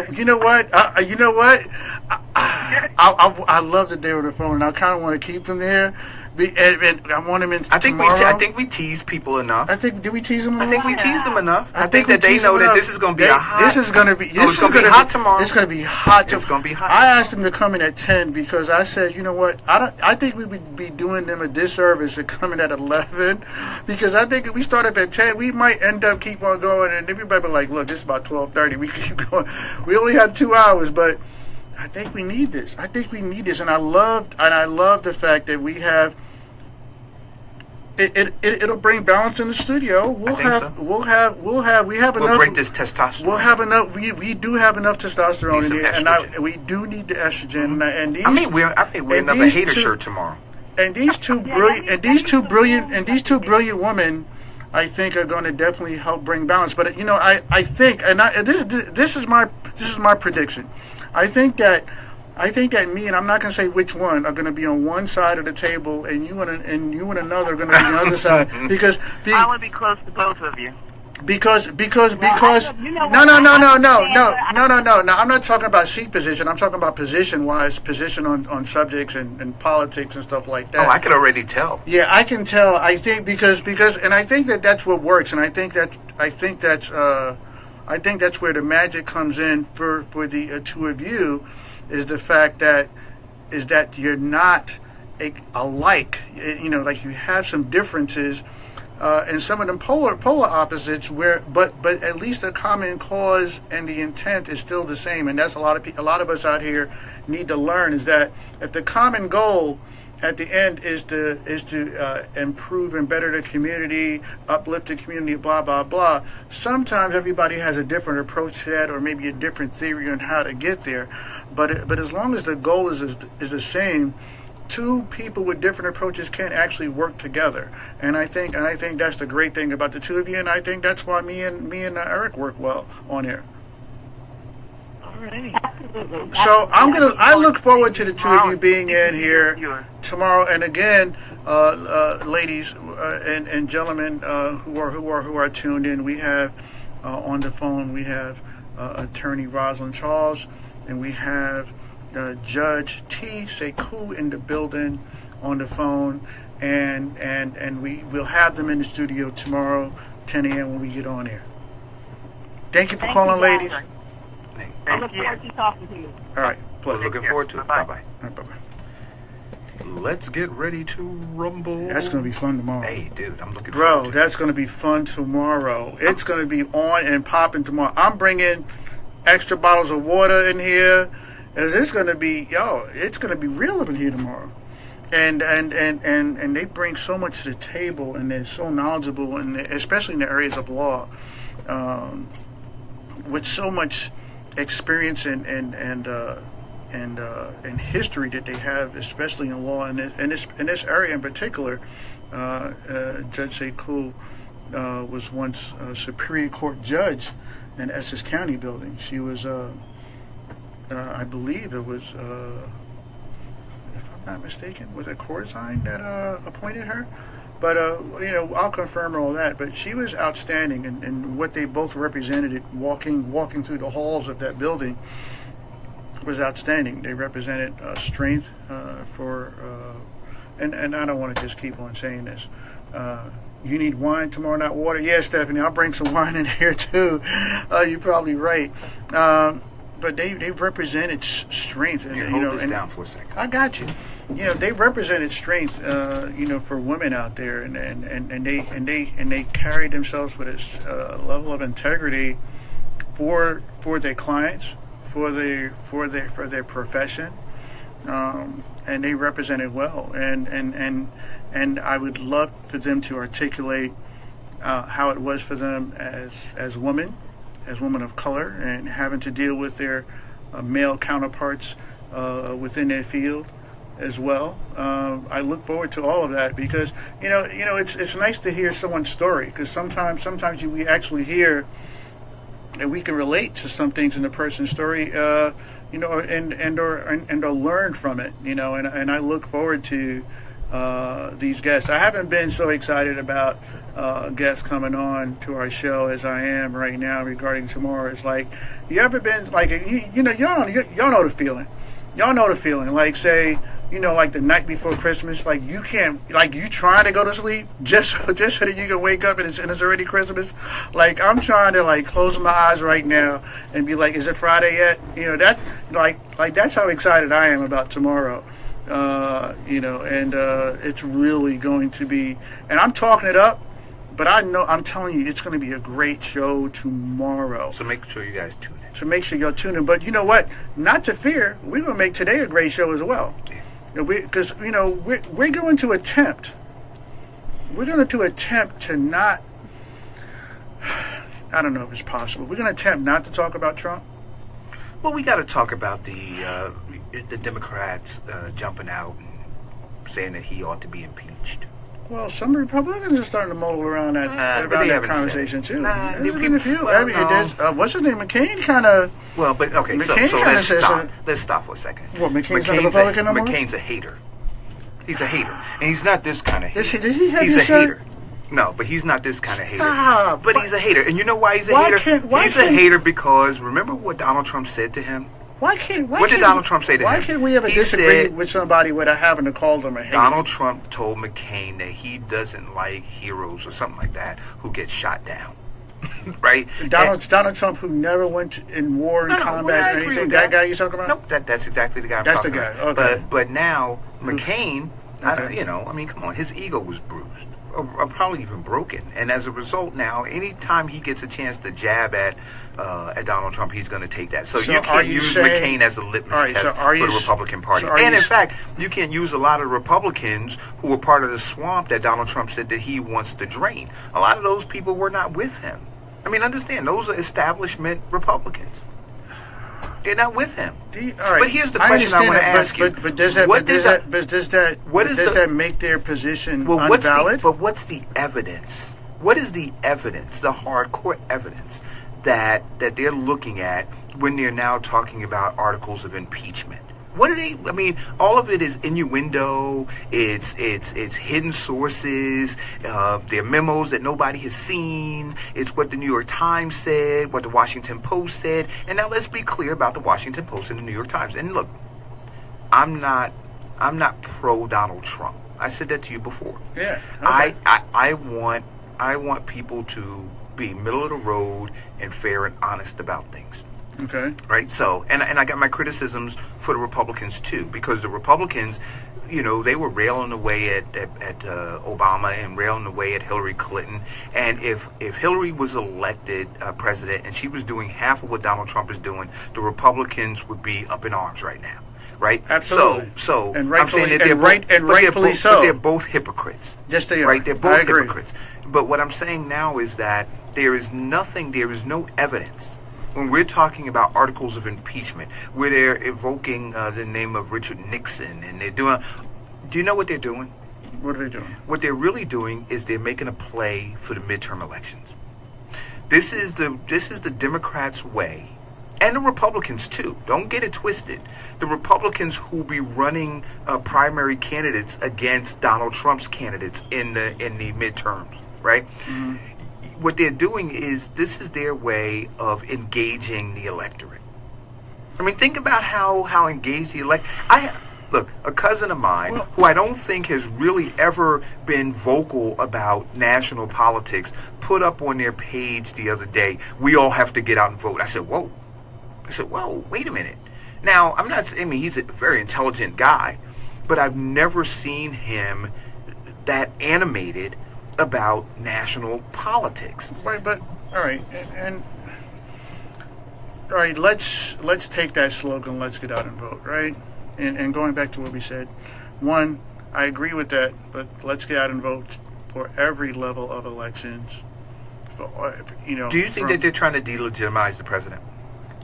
think. You know what? I love that they were on the phone, and I kind of want to keep them there. And I want them in tomorrow. I think we tease people enough. Did we tease them enough? I think we teased them enough. I think that they know that this is going to be hot. This is going to be hot tomorrow. It's going to be hot. It's going to be hot. I asked them to come in at 10 because I said, you know what? I think we would be doing them a disservice to coming at 11 because I think if we start up at 10, we might end up keep on going, and everybody be like, look, this is about 12:30. We keep going. We only have 2 hours, but I think we need this. And I love the fact that we have. It'll bring balance in the studio. We have enough. We'll break this testosterone. We'll have enough. We do have enough testosterone in here, and we do need the estrogen. And these, I think we're another hater shirt tomorrow. And these two brilliant women, I think, are going to definitely help bring balance. But I think, and this is my prediction. I think that me, and I'm not going to say which one, are going to be on one side of the table, and you and another are going to be on the other side. Because I want to be close to both of you. Because no. I'm not talking about seat position. I'm talking about position on subjects and politics and stuff like that. Oh, I can already tell. Yeah, I can tell. I think because and I think that's what works, and I think that's where the magic comes in for the two of you, is the fact that you're not alike. Like you have some differences. And some of them polar opposites, but at least the common cause and the intent is still the same, and that's a lot of us out here need to learn, is that if the common goal at the end is to improve and better the community, uplift the community, blah blah blah. Sometimes everybody has a different approach to that, or maybe a different theory on how to get there. But as long as the goal is the same, two people with different approaches can actually work together, and I think that's the great thing about the two of you, and I think that's why me and Eric work well on here. Alrighty. Absolutely. So I look forward to the two of you being in here tomorrow, and again, ladies and gentlemen who are tuned in, we have on the phone, we have attorney Rosalind Charles, and we have Judge T. Sekou in the building on the phone, and we will have them in the studio tomorrow, 10 a.m. when we get on air. Thank you for calling, ladies. I look forward to talking to you. All right, pleasure. Looking forward to it. Bye-bye. Bye-bye. Let's get ready to rumble. That's going to be fun tomorrow. Hey, dude, I'm looking forward to it. That's going to be fun tomorrow. It's going to be on and popping tomorrow. I'm bringing extra bottles of water in here. It's going to be, it's going to be real up in here tomorrow. And they bring so much to the table, and they're so knowledgeable, and especially in the areas of law, with so much experience and history that they have, especially in law, and in this area in particular. Judge Sekou was once a Superior Court judge in Essex County building. She was I believe it was, if I'm not mistaken, was it Corzine that appointed her? But, I'll confirm all that. But she was outstanding, and what they both represented, walking through the halls of that building, was outstanding. They represented strength and I don't want to just keep on saying this. You need wine tomorrow, not water? Yeah, Stephanie, I'll bring some wine in here, too. You're probably right. But they represented strength, and hold this down for a second. I got you. They represented strength, for women out there, and they carried themselves with this level of integrity for their clients, for their profession, and they represented well. And I would love for them to articulate how it was for them as women. As women of color, and having to deal with their male counterparts within their field as well. I look forward to all of that because it's nice to hear someone's story, because sometimes we actually hear and we can relate to some things in the person's story, or learn from it, and I look forward to these guests. I haven't been so excited about guests coming on to our show as I am right now regarding tomorrow. It's like, you ever been like, y'all know the feeling. Y'all know the feeling. Like, say, like the night before Christmas, like you can't, like you trying to go to sleep just so that you can wake up and it's already Christmas. Like, I'm trying to like close my eyes right now and be like, is it Friday yet? That's like that's how excited I am about tomorrow. And it's really going to be, and I'm talking it up, but I'm telling you, it's going to be a great show tomorrow. So make sure you guys tune in. So make sure y'all tune in. But you know what? Not to fear, we're going to make today a great show as well. Because we're going to attempt. We're going to attempt to not. I don't know if it's possible. We're going to attempt not to talk about Trump. Well, we got to talk about the Democrats jumping out and saying that he ought to be impeached. Well, some Republicans are starting to muddle around that conversation too. There's been a few. What's his name? McCain kind of. Well, but okay. McCain so let's stop for a second. What? McCain's not a Republican no more? McCain's a hater. He's a hater, and he's not this kind of hater. Does he have he's your a shirt? hater. No, but he's not this kind of hater. Stop. But he's a hater. And you know why he's a hater? He's a hater because, remember what Donald Trump said to him? What did Donald Trump say to him? Why can't we ever disagree with somebody without having to call them a hater? Donald Trump told McCain that he doesn't like heroes or something like that who get shot down. Right? Donald Trump, who never went in war and combat or anything. That guy you talking about? Nope, that's exactly the guy I'm That's talking the guy. about. Okay. But now McCain, come on, his ego was bruised. Or probably even broken, and as a result, now anytime he gets a chance to jab at Donald Trump, he's going to take that. So you can't use McCain as a litmus test for the Republican Party. And in fact, you can't use a lot of Republicans who were part of the swamp that Donald Trump said that he wants to drain. A lot of those people were not with him. I mean, understand, those are establishment Republicans. They're not with him. But here's the question I want to ask you. But does that make their position invalid? But what's the evidence? What is the evidence, the hardcore evidence that they're looking at when they're now talking about articles of impeachment? What are they? I mean, all of it is innuendo. It's hidden sources. They're memos that nobody has seen. It's what the New York Times said, what the Washington Post said. And now let's be clear about the Washington Post and the New York Times. And look, I'm not pro Donald Trump. I said that to you before. Yeah. Okay. I want people to be middle of the road and fair and honest about things. Okay. Right. So, and I got my criticisms for the Republicans too, because the Republicans, they were railing away at Obama and railing away at Hillary Clinton. And if Hillary was elected president and she was doing half of what Donald Trump is doing, the Republicans would be up in arms right now. Right. Absolutely. So and I'm saying that rightfully so. But they're both hypocrites. Yes, they are. Right. They're both hypocrites. But what I'm saying now is that there is no evidence. When we're talking about articles of impeachment, where they're evoking the name of Richard Nixon, and they're doing, do you know what they're doing? What are they doing? What they're really doing is they're making a play for the midterm elections. This is the Democrats' way, and the Republicans too. Don't get it twisted. The Republicans who will be running primary candidates against Donald Trump's candidates in the midterms, right? Mm-hmm. What they're doing is this is their way of engaging the electorate. I mean, think about how engaged the Look, a cousin of mine who I don't think has really ever been vocal about national politics put up on their page the other day, we all have to get out and vote. I said, whoa, wait a minute. Now, he's a very intelligent guy, but I've never seen him that animated about national politics. Right, but all right, and all right, let's take that slogan, let's get out and vote, right? And going back to what we said, one, I agree with that, but let's get out and vote for every level of elections. Do you think that they're trying to delegitimize the president?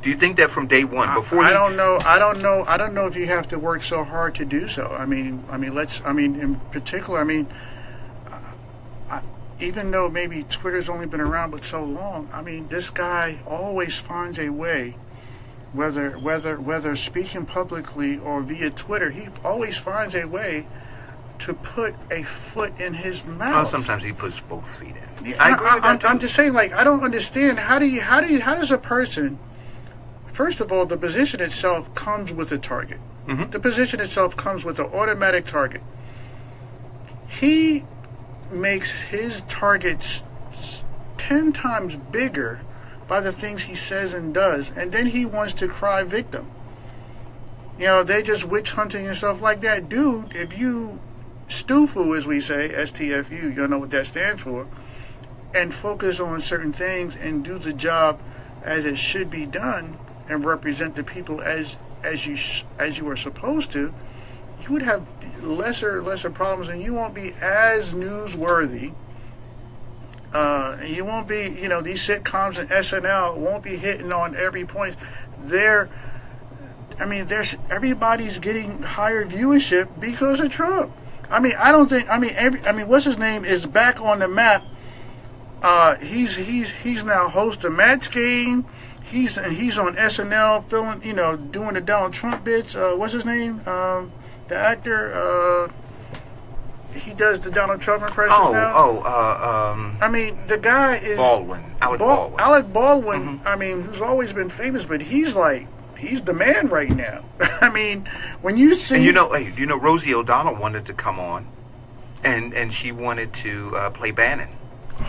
Do you think that from day one, I don't know if you have to work so hard to do so. In particular, even though maybe Twitter's only been around but so long, this guy always finds a way, whether speaking publicly or via Twitter, he always finds a way to put a foot in his mouth. Well, sometimes he puts both feet in. Yeah, I agree with that too. I'm just saying, I don't understand how does a person? First of all, the position itself comes with a target. Mm-hmm. The position itself comes with an automatic target. He makes his targets 10 times bigger by the things he says and does, and then he wants to cry victim. They just witch hunting and stuff like that. Dude, if you stoofu, as we say, STFU, you know what that stands for, and focus on certain things and do the job as it should be done and represent the people as you are supposed to, you would have lesser problems, and you won't be as newsworthy. You won't be, these sitcoms and SNL won't be hitting on every point. Everybody's getting higher viewership because of Trump. What's his name is back on the map. He's now host of Matt's Game. He's on SNL filming, doing the Donald Trump bits. What's his name? The actor, he does the Donald Trump impressions now. I mean, the guy is Alec Baldwin. Alec Baldwin. I mean, who's always been famous, but he's the man right now. I mean, when you see, and Rosie O'Donnell wanted to come on, and she wanted to play Bannon.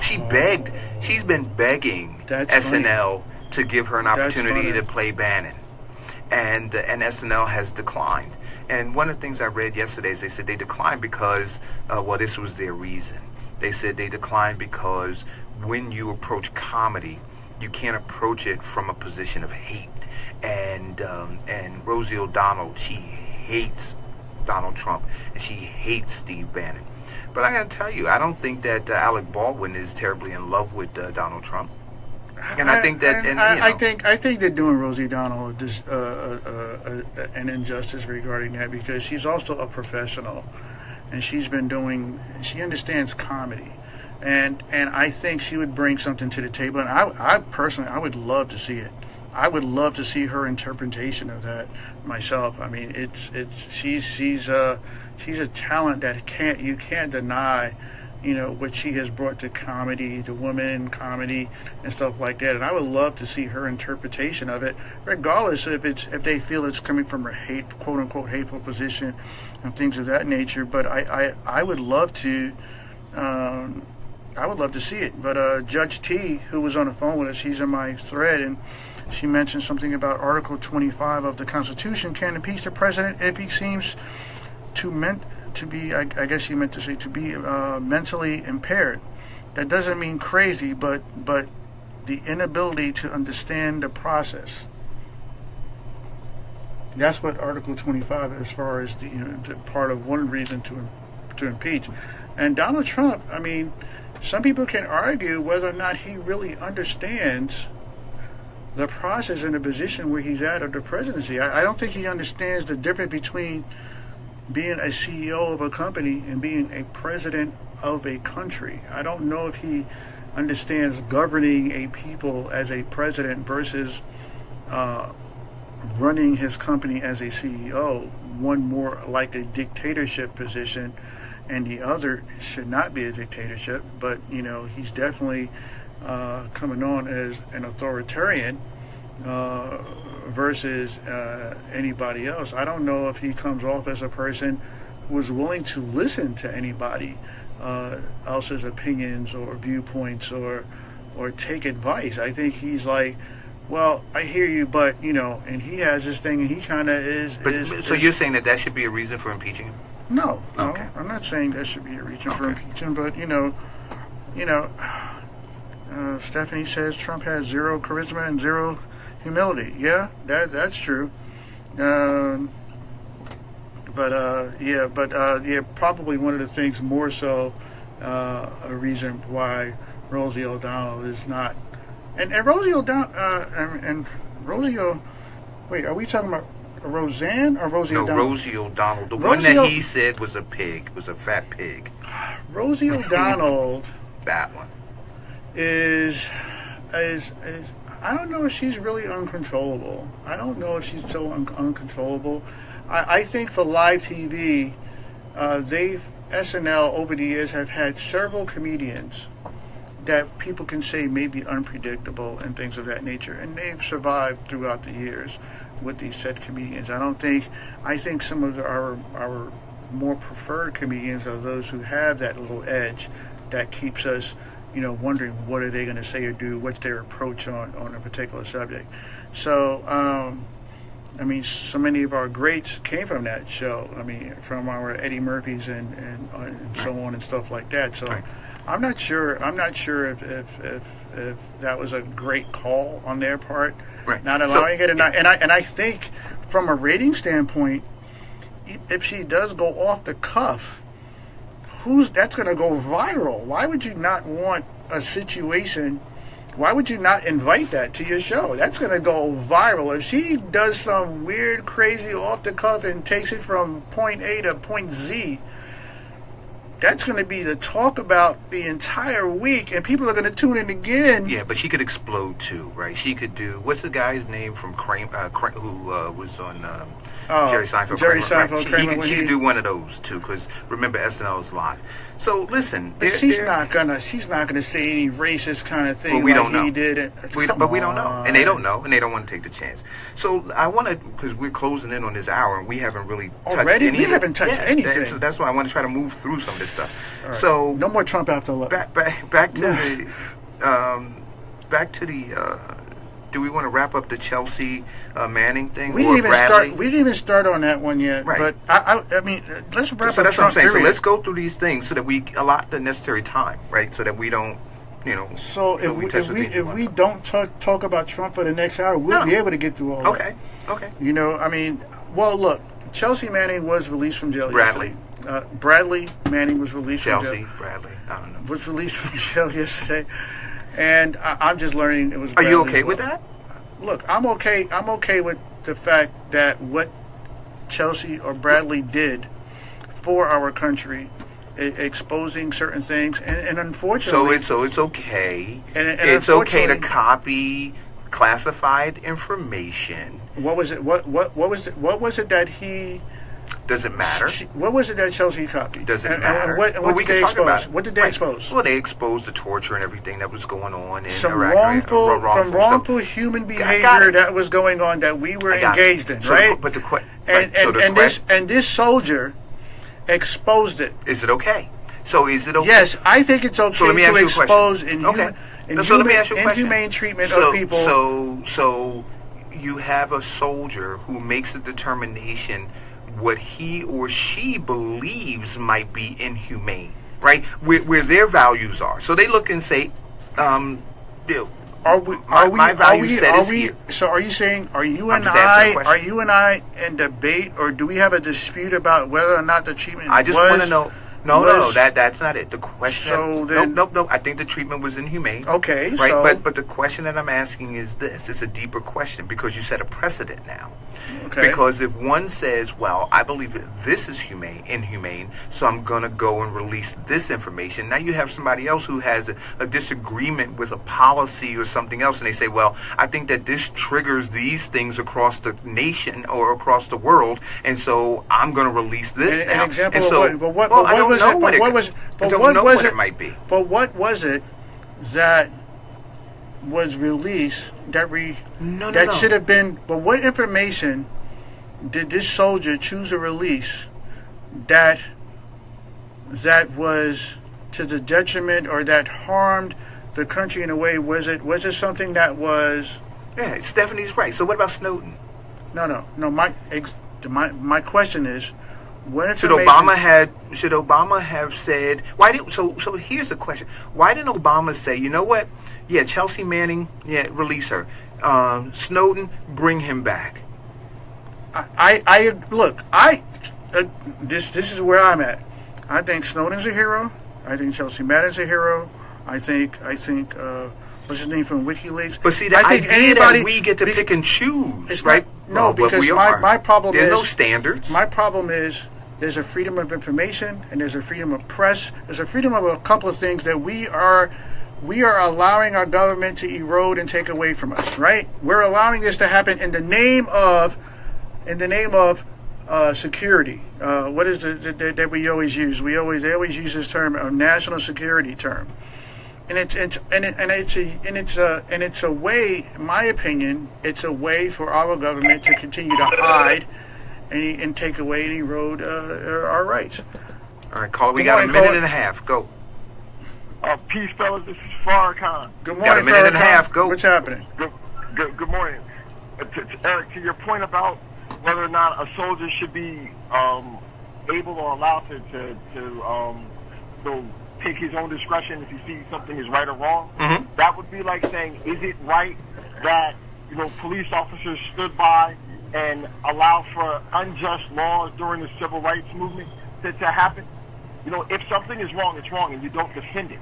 She begged. She's been begging SNL to give her an opportunity to play Bannon, and SNL has declined. And one of the things I read yesterday is they said they declined because, this was their reason. They said they declined because when you approach comedy, you can't approach it from a position of hate. And Rosie O'Donnell, she hates Donald Trump, and she hates Steve Bannon. But I gotta tell you, I don't think that Alec Baldwin is terribly in love with Donald Trump. And I think that, I think they're doing Rosie O'Donnell an injustice regarding that, because she's also a professional, and she understands comedy, and I think she would bring something to the table. And I personally, I would love to see it. I would love to see her interpretation of that myself. I mean, she's a talent that you can't deny. What she has brought to comedy, to women in comedy and stuff like that. And I would love to see her interpretation of it, regardless if they feel it's coming from her quote unquote hateful position and things of that nature. But I would love to see it. But Judge T, who was on the phone with us, she's in my thread, and she mentioned something about Article 25 of the Constitution can impeach the president if he seems to be, I guess she meant to say, to be mentally impaired. That doesn't mean crazy, but the inability to understand the process. That's what Article 25, as far as the part of one reason to impeach. And Donald Trump, I mean, some people can argue whether or not he really understands the process and the position where he's at of the presidency. I don't think he understands the difference between being a CEO of a company and being a president of a country. I don't know if he understands governing a people as a president versus running his company as a CEO. One more like a dictatorship position, and the other should not be a dictatorship. But he's definitely coming on as an authoritarian versus anybody else. I don't know if he comes off as a person who is willing to listen to anybody else's opinions or viewpoints or take advice. I think he's like, well, I hear you, but and he has this thing, and he kind of is. So you're saying that should be a reason for impeaching him? No, okay. I'm not saying that should be a reason for impeaching, but Stephanie says Trump has zero charisma and zero humility. Yeah, that's true. Probably one of the things more so a reason why Rosie O'Donnell is not, and Rosie O'Donnell wait, are we talking about Roseanne or Rosie O'Donnell? No, Rosie O'Donnell. The one that he said was a pig, was a fat pig. Rosie O'Donnell. That one is I don't know if she's really uncontrollable. I don't know if she's so uncontrollable. I think for live TV, SNL over the years have had several comedians that people can say may be unpredictable and things of that nature, and they've survived throughout the years with these said comedians. I think some of our more preferred comedians are those who have that little edge that keeps us wondering what are they going to say or do, what's their approach on a particular subject. So, so many of our greats came from that show. From our Eddie Murphys and so on and stuff like that. So, right. I'm not sure if that was a great call on their part, right. Not allowing it. And I think from a rating standpoint, if she does go off the cuff, that's going to go viral. Why would you not want a situation? Why would you not invite that to your show? That's going to go viral. If she does some weird, crazy, off the cuff and takes it from point A to point Z, that's going to be the talk about the entire week, and people are going to tune in again. Yeah, but she could explode too, right? She could do, what's the guy's name from Kramer, who was on Jerry Seinfeld? Jerry Kramer, Seinfeld, right? Kramer. She could do one of those too, because remember SNL is live. So listen, she's not gonna say any racist kind of thing. Well, we don't know. He did. We don't know, and they don't know, and they don't want to take the chance. So I want to, because we're closing in on this hour, and we haven't really touched already. Any we haven't touched anything. So that's why I want to try to move through some of this stuff. Right. So no more Trump after 11. Back to the. Do we want to wrap up the Chelsea Manning thing? We didn't even start on that one yet. Right. But I mean, let's wrap up. So that's what I'm saying. Period. So let's go through these things so that we allot the necessary time, right? So that we don't, So if we don't talk about Trump for the next hour, we'll be able to get through all that. Okay. I mean, well, look, Chelsea Manning was released from jail yesterday. Bradley Manning was released from jail. Bradley, I don't know. Was released from jail yesterday. And I'm just learning it was. Are you okay with that? Look, I'm okay. I'm okay with the fact that what Chelsea or Bradley did for our country, exposing certain things, and unfortunately, so it's okay. And it's okay to copy classified information. What was it? What was it that he? Doesn't matter. What was it that Chelsea copied? Doesn't matter. And what did they expose? What did they expose? Well, they exposed the torture and everything that was going on in some Iraq. wrongful human behavior that was going on that we were engaged in, right? And this soldier exposed it. Is it okay? So is it okay? Yes, I think it's okay to expose inhumane treatment of people. So you have a soldier who makes a determination what he or she believes might be inhumane, right? Where their values are. So they look and say, my value set is here. So are you saying, are you and I in debate, or do we have a dispute about whether or not the treatment I just want to know. No, that's not it. The question. So then, no. I think the treatment was inhumane. Okay, right. But the question that I'm asking is this: it's a deeper question because you set a precedent now. Okay. Because if one says, "Well, I believe that this is inhumane, so I'm going to go and release this information," now you have somebody else who has a disagreement with a policy or something else, and they say, "Well, I think that this triggers these things across the nation or across the world, and so I'm going to release this now." An example and so, of what? But what was it? But what was? But what was it? Might be. But what was it that was released that should have been? But what information did this soldier choose to release that was to the detriment or that harmed the country in a way? Was it something that was? Yeah, Stephanie's right. So what about Snowden? No. My question is. Should Obama have said so here's the question. Why didn't Obama say, you know what? Yeah, Chelsea Manning, release her. Snowden, bring him back. This is where I'm at. I think Snowden's a hero. I think Chelsea Manning's a hero. I think what's his name from WikiLeaks? But see, the idea that we get to pick and choose, right? Because my problem there's no standards. My problem is there's a freedom of information and there's a freedom of press. There's a freedom of a couple of things that we are allowing our government to erode and take away from us. Right? We're allowing this to happen in the name of security. What is that we always use? They always use this term, a national security term. And it's a way, in my opinion, it's a way for our government to continue to hide and take away and erode our rights. All right, caller, we got a minute and a half. Go. Peace, fellas. This is Farrakhan. Good morning, got a minute and a half. Go. What's happening? Good morning. Eric, to your point about whether or not a soldier should be able or allowed to take his own discretion if he sees something is right or wrong. Mm-hmm. That would be like saying, is it right that police officers stood by and allowed for unjust laws during the civil rights movement to happen? If something is wrong, it's wrong, and you don't defend it.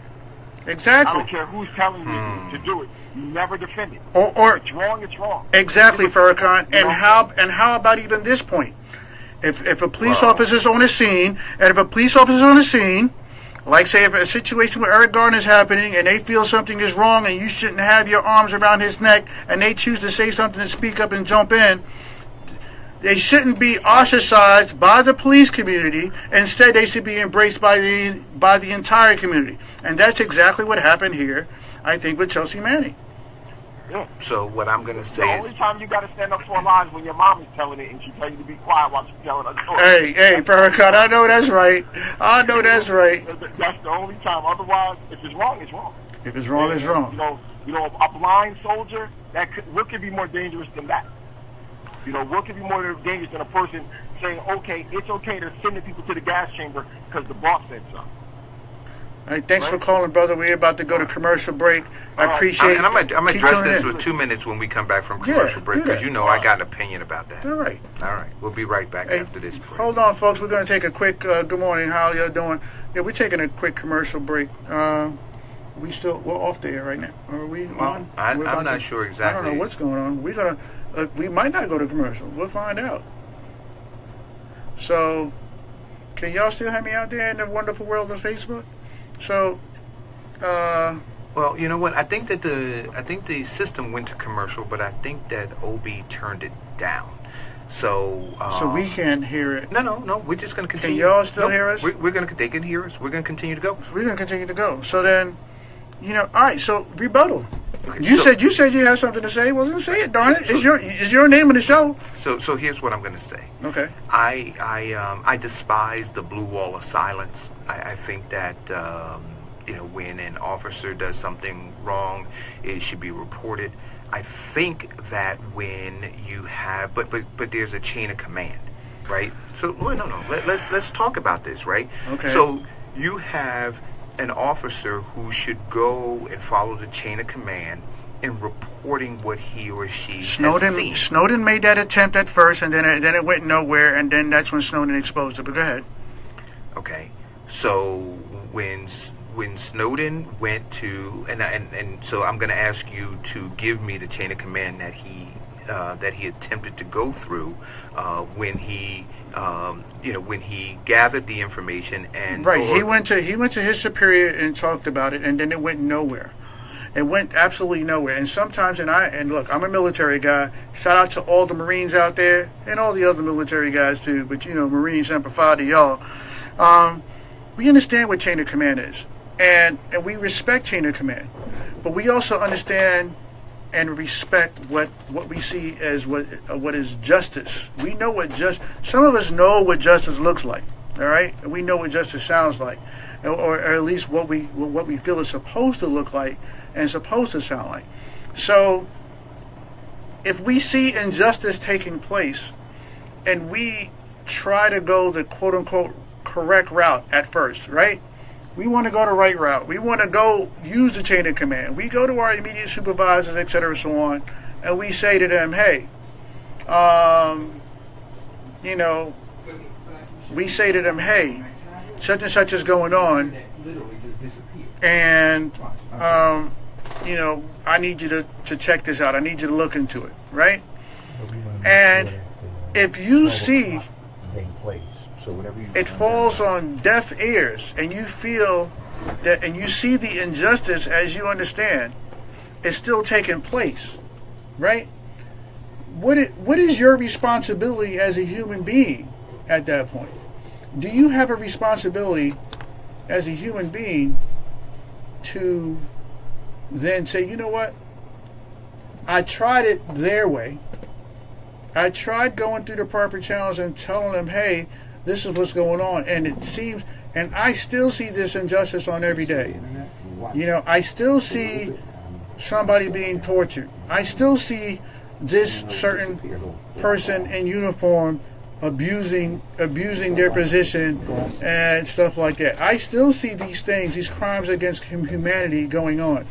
Exactly. I don't care who's telling you to do it. You never defend it. Or it's wrong. It's wrong. Exactly, Farrakhan. And how about even this point? If a police officer's on a scene, Like, say, if a situation where Eric Garner is happening and they feel something is wrong and you shouldn't have your arms around his neck and they choose to say something and speak up and jump in, they shouldn't be ostracized by the police community. Instead, they should be embraced by the entire community. And that's exactly what happened here, I think, with Chelsea Manning. Yeah. So what I'm going to say The only time you got to stand up for a lie is when your mom is telling it and she tells you to be quiet while she's telling her story. Hey, Farrakhan, I know that's right. I know that's right. That's the only time. Otherwise, if it's wrong, it's wrong. If it's wrong, it's wrong. You know, a blind soldier, what could be more dangerous than that? You know, what could be more dangerous than a person saying, okay, it's okay to send the people to the gas chamber because the boss said so. All right, thanks for calling, brother. We're about to go to commercial break. I appreciate it. And I'm going to address this with 2 minutes when we come back from commercial break, because I got an opinion about that. All right. All right. We'll be right back after this break. Hold on, folks. We're going to take a quick, good morning. How y'all doing? Yeah, we're taking a quick commercial break. We're off the air right now. Are we on? I'm not sure exactly. I don't know what's going on. We might not go to commercial. We'll find out. So, can y'all still have me out there in the wonderful world of Facebook? So, well, you know what? I think the system went to commercial, but I think that OB turned it down. So we can't hear it. No. We're just going to continue. Can y'all still hear us? They can hear us. We're going to continue to go. We're going to continue to go. So then, all right. So rebuttal. Okay, you said you had something to say. Well, then say it, darn it. It's your name of the show. So here's what I'm going to say. Okay. I despise the blue wall of silence. I think that when an officer does something wrong, it should be reported. I think that when you have, but there's a chain of command, right? So no. Let's talk about this, right? Okay. So you have an officer who should go and follow the chain of command in reporting what he or she has seen. Snowden made that attempt at first, and then it went nowhere, and then that's when Snowden exposed it. But go ahead. Okay, so when Snowden went to, and so I'm going to ask you to give me the chain of command that he attempted to go through when he gathered the information and he went to his superior and talked about it, and then it went nowhere. It went absolutely nowhere. And sometimes, and look, I'm a military guy. Shout out to all the Marines out there and all the other military guys too. But Marines, semper fi to y'all. We understand what chain of command is, and we respect chain of command, but we also understand and respect what we see as what is justice. We know some of us know what justice looks like. All right, and we know what justice sounds like, or at least what we feel is supposed to look like and supposed to sound like. So, if we see injustice taking place, and we try to go the quote unquote correct route at first, right? We want to go the right route. We want to go use the chain of command. We go to our immediate supervisors, et cetera, so on, and we say to them, hey, we say to them, hey, such and such is going on, and, I need you to check this out. I need you to look into it, right? And if you see it falls on deaf ears, and you feel that, and you see the injustice as you understand, it's still taking place, right? What is your responsibility as a human being at that point? Do you have a responsibility as a human being to then say, you know what? I tried it their way. I tried going through the proper channels and telling them, hey, this is what's going on, and it seems, and I still see this injustice on every day. I still see somebody being tortured. I still see this certain person in uniform abusing their position and stuff like that. I still see these things, these crimes against humanity going on.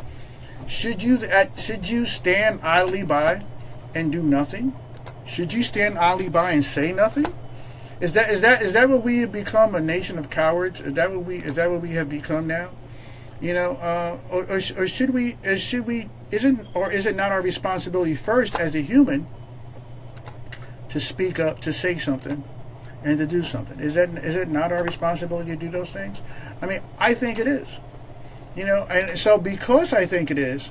Should you stand idly by and do nothing? Should you stand idly by and say nothing? Is that what we have become, a nation of cowards? Is that what we have become now? Or is it not our responsibility first as a human to speak up, to say something, and to do something. Is it not our responsibility to do those things? I mean, I think it is. You know, and so because I think it is,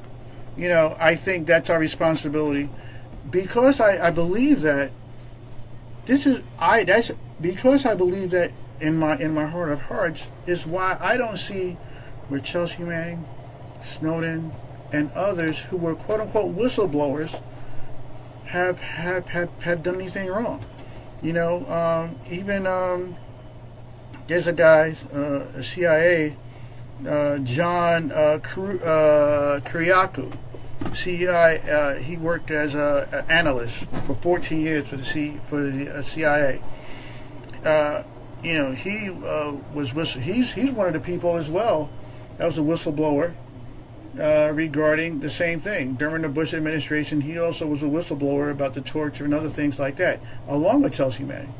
you know, I think that's our responsibility. Because I believe that because I believe that in my heart of hearts is why I don't see where Chelsea Manning, Snowden, and others who were quote unquote whistleblowers have done anything wrong. You know, even there's a guy, a CIA, John Kiriakou. He worked as an analyst for 14 years for the CIA. You know, he he's one of the people as well that was a whistleblower regarding the same thing during the Bush administration. He also was a whistleblower about the torture and other things like that, along with Chelsea Manning.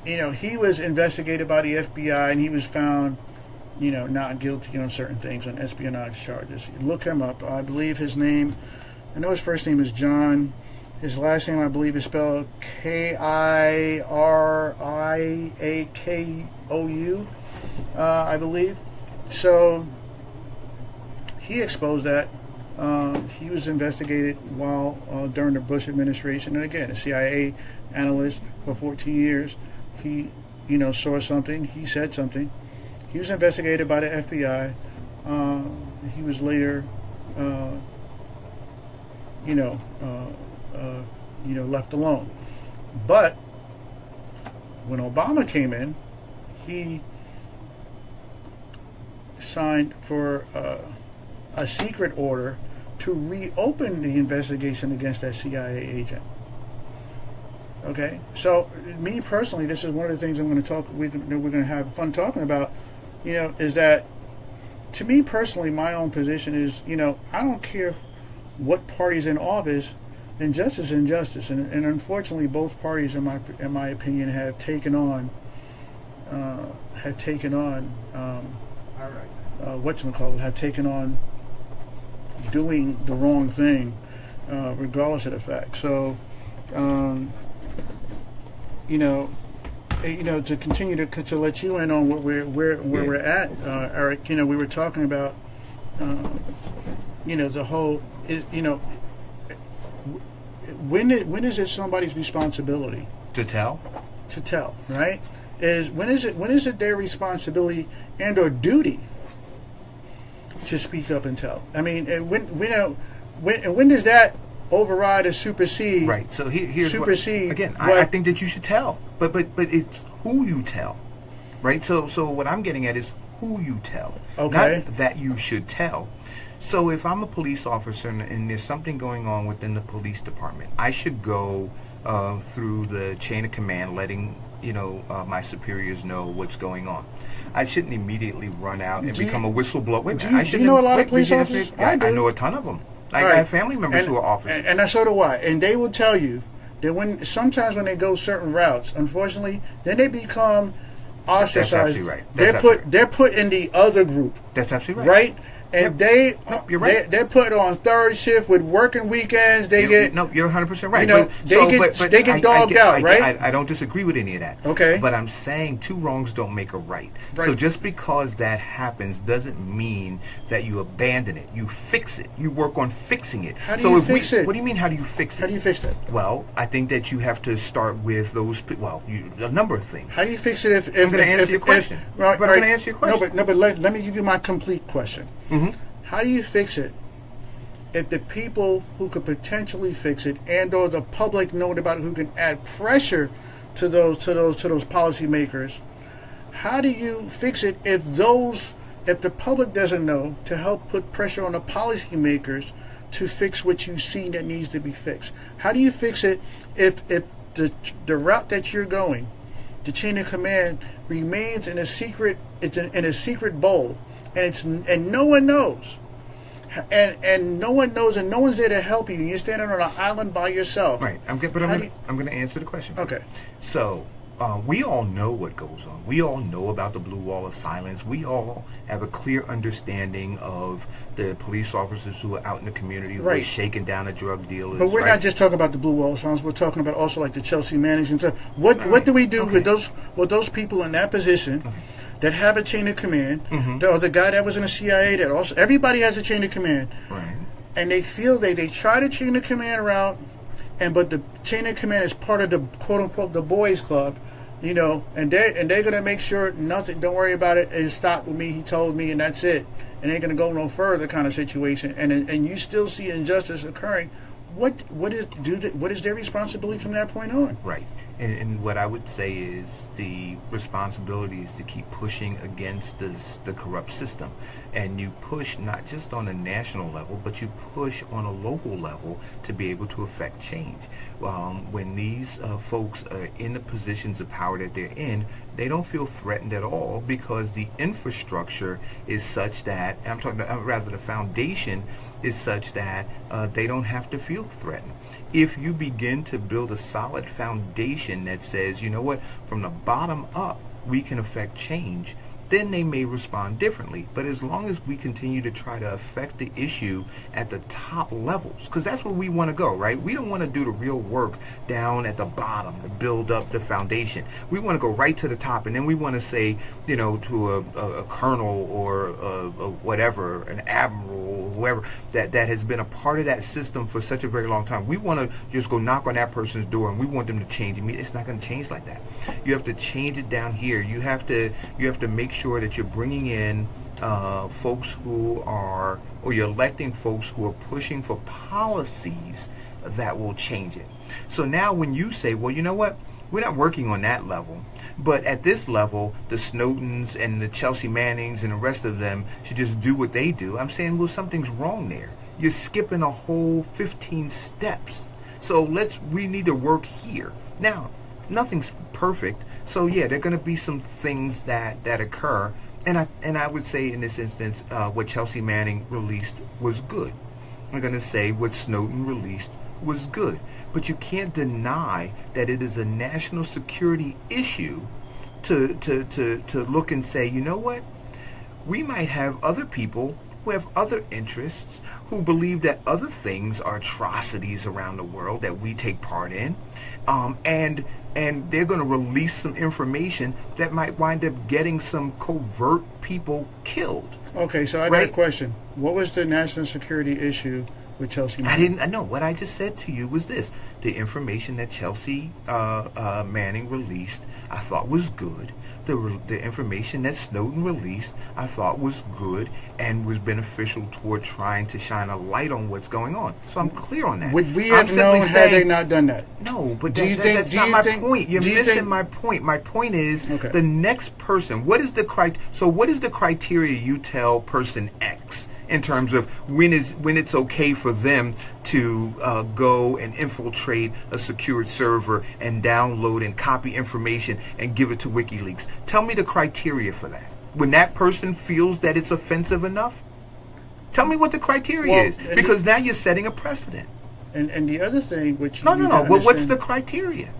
You know, he was investigated by the FBI and he was found, you know, not guilty on certain things, on espionage charges. Look him up. I believe his name, I know his first name is John. His last name, I believe, is spelled Kiriakou, I believe. So he exposed that. He was investigated while during the Bush administration, and again, a CIA analyst for 14 years. He, you know, saw something. He said something. He was investigated by the FBI. He was later, left alone. But when Obama came in, he signed for a secret order to reopen the investigation against that CIA agent. Okay, so me personally, this is one of the things I'm going to talk. We're going to have fun talking about. You know, is that to me personally, my own position is, you know, I don't care what party's in office. Injustice, injustice, and unfortunately, both parties, in my opinion, have taken on doing the wrong thing, regardless of the fact. So, to continue to let you in on where we're at, Eric. You know, we were talking about, the whole when is it somebody's responsibility to tell, right? When is it their responsibility and or duty to speak up and tell? I mean, when does that override or supersede? Right. So here's supersede. I think that you should tell, but it's who you tell, right? So what I'm getting at is who you tell, okay, not that you should tell. So if I'm a police officer and there's something going on within the police department, I should go through the chain of command, letting my superiors know what's going on. I shouldn't immediately run out and become a whistleblower. Do you know a lot of police officers? I know a ton of them. I have family members who are officers. And so do I. And they will tell you that sometimes when they go certain routes, unfortunately, then they become ostracized. That's absolutely right. They're put in the other group. That's absolutely right. Right? And you're right. They're put on third shift with working weekends. You're 100% right. They get dogged out, right? I don't disagree with any of that. Okay. But I'm saying two wrongs don't make a right. So just because that happens doesn't mean that you abandon it. You fix it. You work on fixing it. How do you fix it? What do you mean? How do you fix it? How do you fix it? Well, I think that you have to start with a number of things. How do you fix it if I'm going to answer your question? I'm going to answer your question. No, but let me give you my complete question. Mm-hmm. How do you fix it if the people who could potentially fix it and or the public know about it, who can add pressure to those policymakers? How do you fix it if the public doesn't know to help put pressure on the policymakers to fix what you see that needs to be fixed? How do you fix it if the route that you're going, the chain of command, remains in a secret? It's in a secret bowl. And no one knows, and no one knows, and no one's there to help you. And you're standing on an island by yourself. Right. I'm going to answer the question. Okay. So we all know what goes on. We all know about the blue wall of silence. We all have a clear understanding of the police officers who are out in the community who are shaking down the drug dealers. But we're not just talking about the blue wall of silence. We're talking about also like the Chelsea Mannings and stuff. What do we do with those people in that position that have a chain of command, or the guy that was in the CIA that also, everybody has a chain of command, and they feel they try to chain the command route, but the chain of command is part of the quote unquote the boys club, you know, and they're gonna make sure nothing, don't worry about it, it stopped with me, he told me, and that's it, and ain't gonna go no further kind of situation, and you still see injustice occurring. What is their responsibility from that point on? Right. And what I would say is the responsibility is to keep pushing against the corrupt system. And you push not just on a national level, but you push on a local level to be able to affect change. When these folks are in the positions of power that they're in, they don't feel threatened at all because the infrastructure is such that, I'm talking about, rather the foundation is such that they don't have to feel threatened. If you begin to build a solid foundation that says, you know what, from the bottom up we can affect change, then they may respond differently. But as long as we continue to try to affect the issue at the top levels, because that's where we want to go, right? We don't want to do the real work down at the bottom to build up the foundation. We want to go right to the top, and then we want to say, you know, to a colonel or a whatever, an admiral or whoever that has been a part of that system for such a very long time. We want to just go knock on that person's door and we want them to change. I mean, it's not going to change like that. You have to change it down here. You have to make sure that you're bringing in folks who are, or you're electing folks who are pushing for policies that will change it. So now when you say, well, you know what, we're not working on that level, but at this level, the Snowdens and the Chelsea Mannings and the rest of them should just do what they do. I'm saying, well, something's wrong there. You're skipping a whole 15 steps. So we need to work here. Now, nothing's perfect. So yeah, there are going to be some things that occur, and I would say in this instance, what Chelsea Manning released was good. I'm going to say what Snowden released was good, but you can't deny that it is a national security issue to look and say, you know what, we might have other people who have other interests, who believe that other things are atrocities around the world that we take part in, and they're going to release some information that might wind up getting some covert people killed. Okay, so I got a question. What was the national security issue with Chelsea Manning? I know. What I just said to you was this. The information that Chelsea Manning released, I thought was good. The information that Snowden released, I thought was good and was beneficial toward trying to shine a light on what's going on. So I'm clear on that. Would we have known had they not done that? No, but that's not my point. You're missing my point. My point is the next person. What is the criteria you tell person X in terms of when it's okay for them to go and infiltrate a secured server and download and copy information and give it to WikiLeaks? Tell me the criteria for that. When that person feels that it's offensive enough, tell me what the criteria is, because now you're setting a precedent. And the other thing, which no. Well, what's the criteria?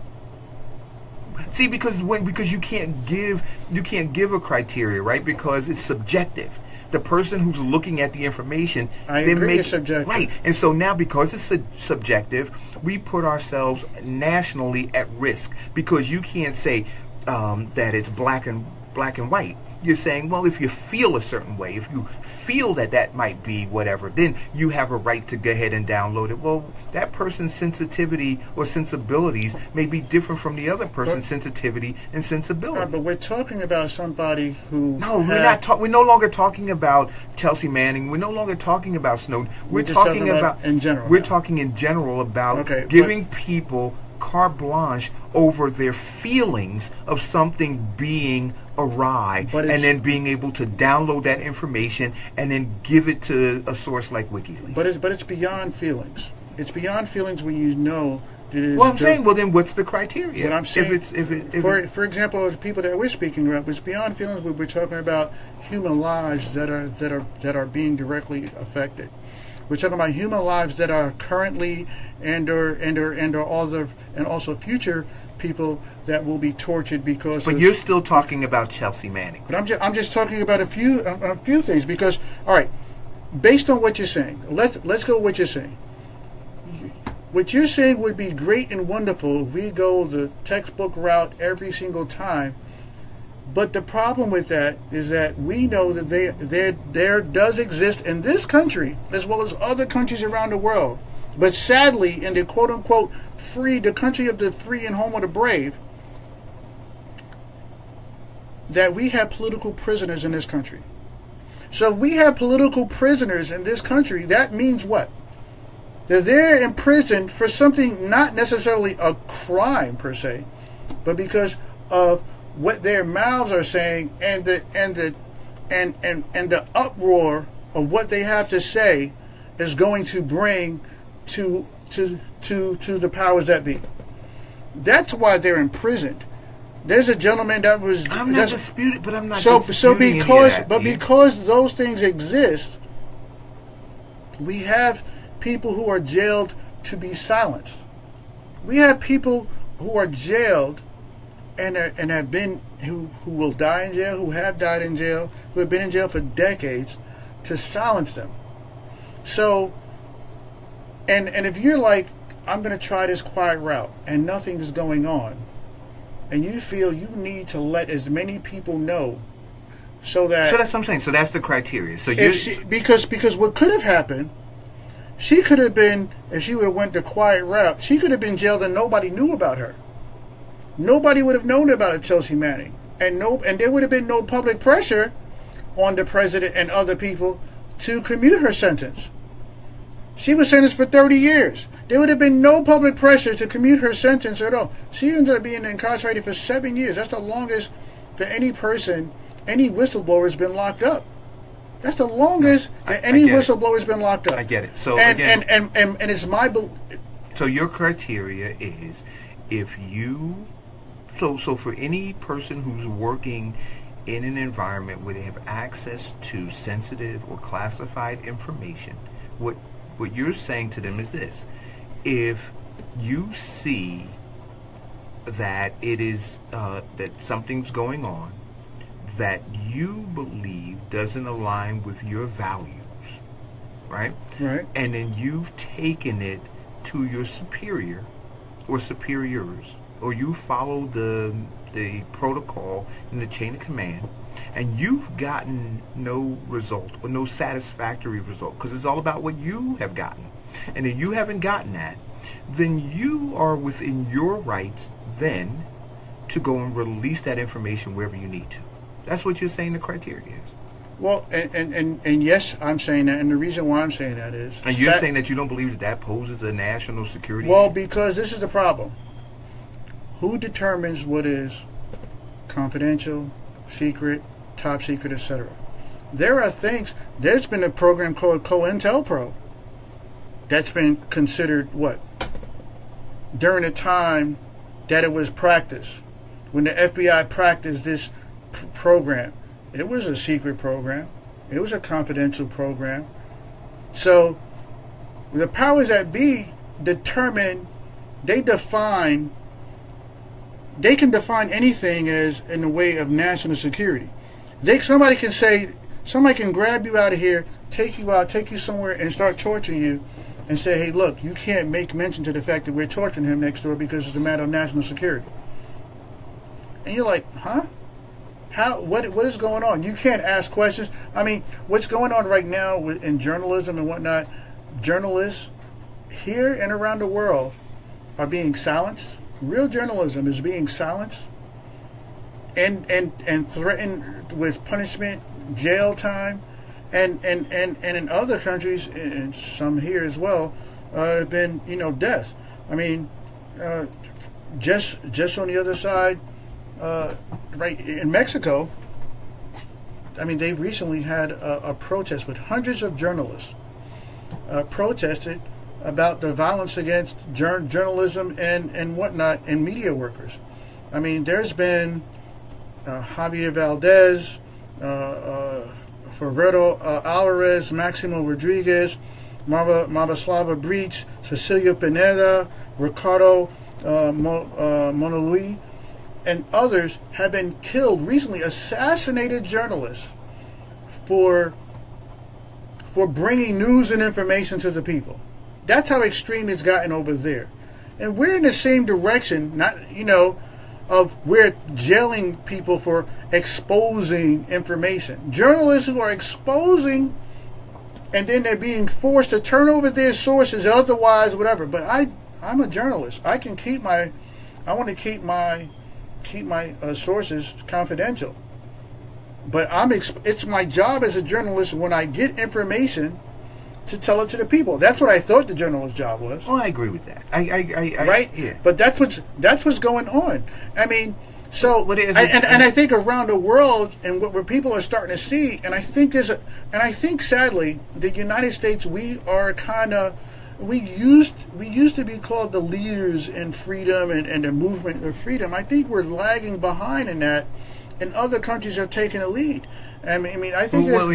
See, because you can't give a criteria, right? Because it's subjective. The person who's looking at the information, it's subjective. Right. And so now, because it's subjective, we put ourselves nationally at risk, because you can't say that it's black and white. You're saying, well, if you feel a certain way, if you feel that might be whatever, then you have a right to go ahead and download it. Well, that person's sensitivity or sensibilities may be different from the other person's sensitivity and sensibility. But we're talking about somebody who... No, we're no longer talking about Chelsea Manning. We're no longer talking about Snowden. We're talking about in general. We're talking in general about giving people carte blanche over their feelings of something being awry, and then being able to download that information and then give it to a source like WikiLeaks. But it's beyond feelings. It's beyond feelings when you know that it is. Well, I'm saying, well, then what's the criteria? What I'm saying, for example, the people that we're speaking about, it's beyond feelings. We're talking about human lives that are being directly affected. We're talking about human lives that are currently and also future people that will be tortured because. But you're still talking about Chelsea Manning. But I'm just talking about a few things because, all right, based on what you're saying, let's go with what you're saying. What you're saying would be great and wonderful if we go the textbook route every single time. But the problem with that is that we know that there does exist in this country as well as other countries around the world. But sadly, in the quote-unquote the country of the free and home of the brave, that we have political prisoners in this country. So if we have political prisoners in this country, that means what? That they're imprisoned for something not necessarily a crime per se, but because of what their mouths are saying and the uproar of what they have to say is going to bring to the powers that be. That's why they're imprisoned. There's a gentleman that was. I'm not disputing, but I'm not so disputing because those things exist, we have people who are jailed to be silenced. We have people who are jailed and have been who will die in jail, who have died in jail, who have been in jail for decades, to silence them. So, and if you're like, I'm going to try this quiet route and nothing is going on, and you feel you need to let as many people know, so that's what I'm saying. So that's the criteria. So because what could have happened, she could have been, if she would have went the quiet route, she could have been jailed and nobody knew about her. Nobody would have known about it, Chelsea Manning, and there would have been no public pressure on the president and other people to commute her sentence. She was sentenced for 30 years. There would have been no public pressure to commute her sentence at all. She ended up being incarcerated for 7 years. That's the longest for any person, any whistleblower has been locked up. That's the longest that any whistleblower has been locked up. I get it. So and it's my belief. So your criteria is if you. So for any person who's working in an environment where they have access to sensitive or classified information, what you're saying to them is this: if you see that it is that something's going on that you believe doesn't align with your values, right? Right. And then you've taken it to your superior or superiors, or you follow the protocol in the chain of command, and you've gotten no result or no satisfactory result, because it's all about what you have gotten. And if you haven't gotten that, then you are within your rights then to go and release that information wherever you need to. That's what you're saying the criteria is. Well, and yes, I'm saying that, and the reason why I'm saying that is... And you're saying that you don't believe that poses a national security... Well, because this is the problem. Who determines what is confidential, secret, top secret, etc.? There are things... There's been a program called COINTELPRO that's been considered, what? During the time that it was practiced. When the FBI practiced this program, it was a secret program. It was a confidential program. So the powers that be determine, they can define anything as in the way of national security. Somebody can grab you out of here, take you out, take you somewhere and start torturing you and say, hey, look, you can't make mention to the fact that we're torturing him next door because it's a matter of national security. And you're like, huh? What is going on? You can't ask questions. I mean, what's going on right now in journalism and whatnot, journalists here and around the world are being silenced. Real journalism is being silenced and threatened with punishment, jail time, and in other countries, and some here as well, have been, death. I mean, just on the other side, right in Mexico, I mean, they recently had a protest with hundreds of journalists protested about the violence against journalism and whatnot and media workers. I mean, there's been Javier Valdez, Ferreto Alvarez, Maximo Rodriguez, Mavaslava Breach, Cecilia Pineda, Ricardo Monolui, and others have been killed recently, assassinated journalists for bringing news and information to the people. That's how extreme it's gotten over there. And we're in the same direction, of we're jailing people for exposing information. Journalists who are exposing, and then they're being forced to turn over their sources, otherwise, whatever. But I'm a journalist. I want to keep my sources confidential. But it's my job as a journalist when I get information to tell it to the people. That's what I thought the journalist's job was. Oh, I agree with that. Right? Yeah. But that's what's going on. I mean, so and I think around the world and where people are starting to see, and I think sadly the United States, we used to be called the leaders in freedom and the movement of freedom. I think we're lagging behind in that, and other countries are taking a lead. I mean, I think wait. You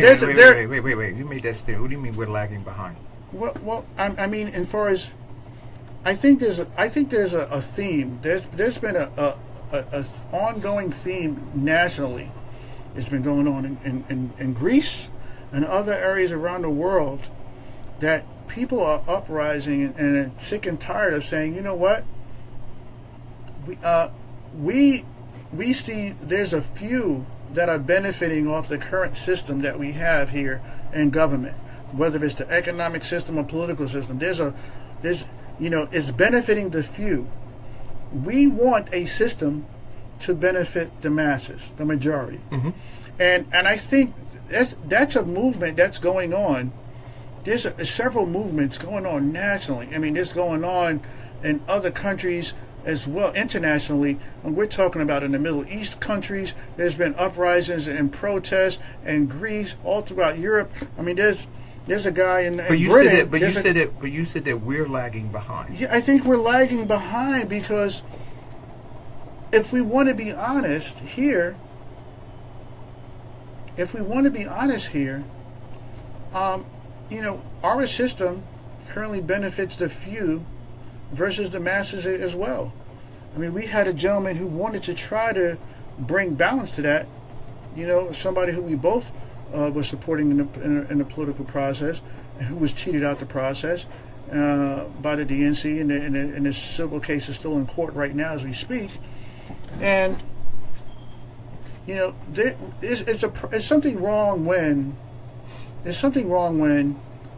made that statement. What do you mean we're lagging behind? Well, I mean, as far as I think there's a theme. There's been a ongoing theme nationally. It's been going on in Greece and other areas around the world that people are uprising and are sick and tired of saying, you know what? We see there's a few that are benefiting off the current system that we have here in government, whether it's the economic system or political system. It's benefiting the few. We want a system to benefit the masses, the majority. Mm-hmm. And I think that's a movement that's going on. There's several movements going on nationally. I mean, there's going on in other countries as well, internationally. And we're talking about in the Middle East countries. There's been uprisings and protests in Greece, all throughout Europe. I mean, there's a guy in Britain. But you said that we're lagging behind. Yeah, I think we're lagging behind because if we want to be honest here, our system currently benefits the few versus the masses as well. I mean, we had a gentleman who wanted to try to bring balance to that. Somebody who we both were supporting in the political process, and who was cheated out the process by the DNC, and this civil case is still in court right now as we speak. And it's something wrong when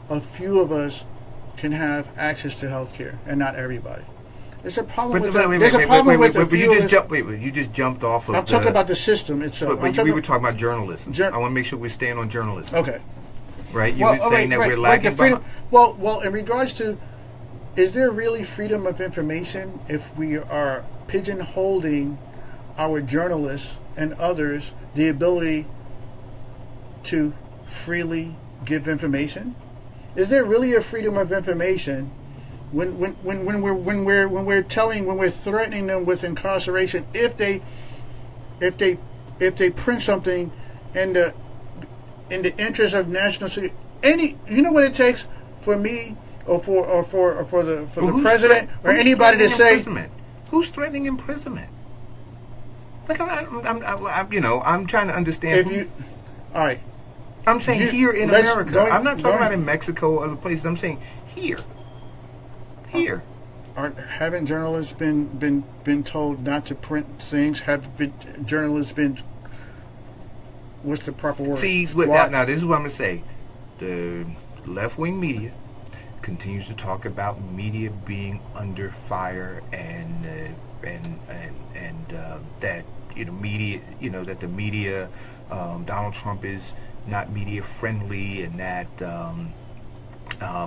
a few of us can have access to health care and not everybody. There's a problem with you just jumped off of I'm talking about the system itself. But we were talking about journalism. I want to make sure we're staying on journalism. Okay. Right? You were saying that we're lagging behind. Well, in regards to, is there really freedom of information if we are pigeonholing our journalists and others the ability to freely give information? Is there really a freedom of information when we're threatening them with incarceration if they print something in the interest of national security? You know what it takes for me or for the president or anybody to say who's threatening imprisonment? Like I'm trying to understand. All right. I'm saying here in America. I'm not talking about in Mexico or other places. I'm saying here. Haven't journalists been told not to print things? Journalists been? What's the proper word? See, now this is what I'm gonna say. The left-wing media continues to talk about media being under fire and that media, that the media, Donald Trump is not media friendly, and that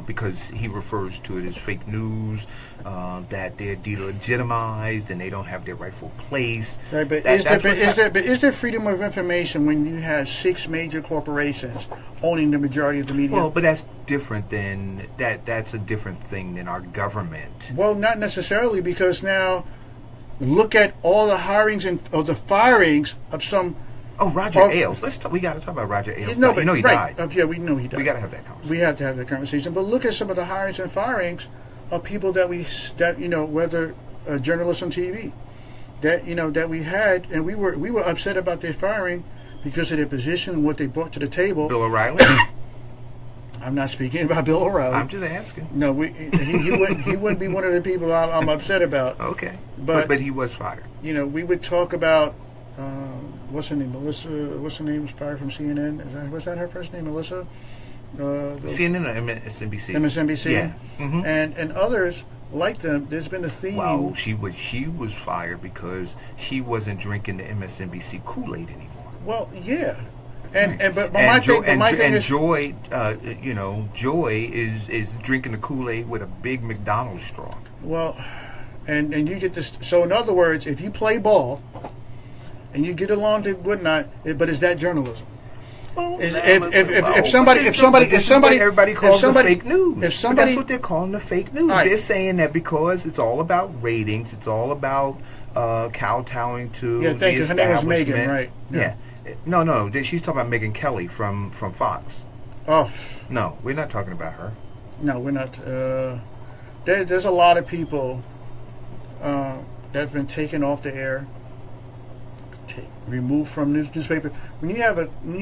because he refers to it as fake news, that they're delegitimized and they don't have their rightful place. Right, but is there freedom of information when you have 6 major corporations owning the majority of the media? Well, but that's different than that. That's a different thing than our government. Well, not necessarily, because now look at all the hirings or the firings of some Oh, Roger Ailes. We got to talk about Roger Ailes. No, but he died. Yeah, we know he died. We got to have that conversation. We have to have that conversation. But look at some of the hirings and firings of people that whether journalists on TV, that we had, and we were upset about their firing because of their position, what they brought to the table. Bill O'Reilly. I'm not speaking about Bill O'Reilly. I'm just asking. No, he wouldn't be one of the people I'm upset about. Okay, but he was fired. We would talk about what's her name, Melissa. What's her name? Was fired from CNN. Was that her first name, Melissa? CNN or MSNBC? MSNBC. Yeah. Mm-hmm. And others like them. There's been a theme. Well, she was fired because she wasn't drinking the MSNBC Kool-Aid anymore. Well, yeah. But my thing is Joy, Joy is drinking the Kool-Aid with a big McDonald's straw. Well, and you get this. So in other words, if you play ball and you get along to whatnot, but is that journalism? If somebody everybody calls it fake news. If somebody, that's what they're calling the fake news. Right. They're saying that because it's all about ratings, it's all about kowtowing to the establishment. Her name was Megan, right? Yeah. No, she's talking about Megyn Kelly from Fox. Oh. No, we're not talking about her. No, we're not. There's a lot of people that have been taken off the air, removed from newspaper. When you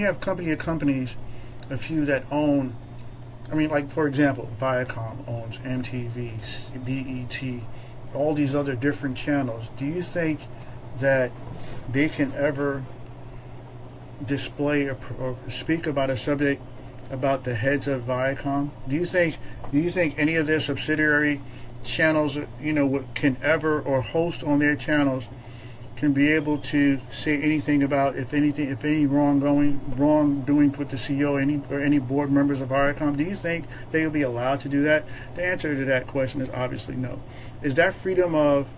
have companies, a few that own, like for example, Viacom owns MTV, BET, all these other different channels. Do you think that they can ever display or speak about a subject about the heads of Viacom? Do you think any of their subsidiary channels, can ever, or host on their channels, can be able to say anything about if any wrongdoing with the CEO or any board members of Viacom? Do you think they will be allowed to do that? The answer to that question is obviously no. Is that freedom of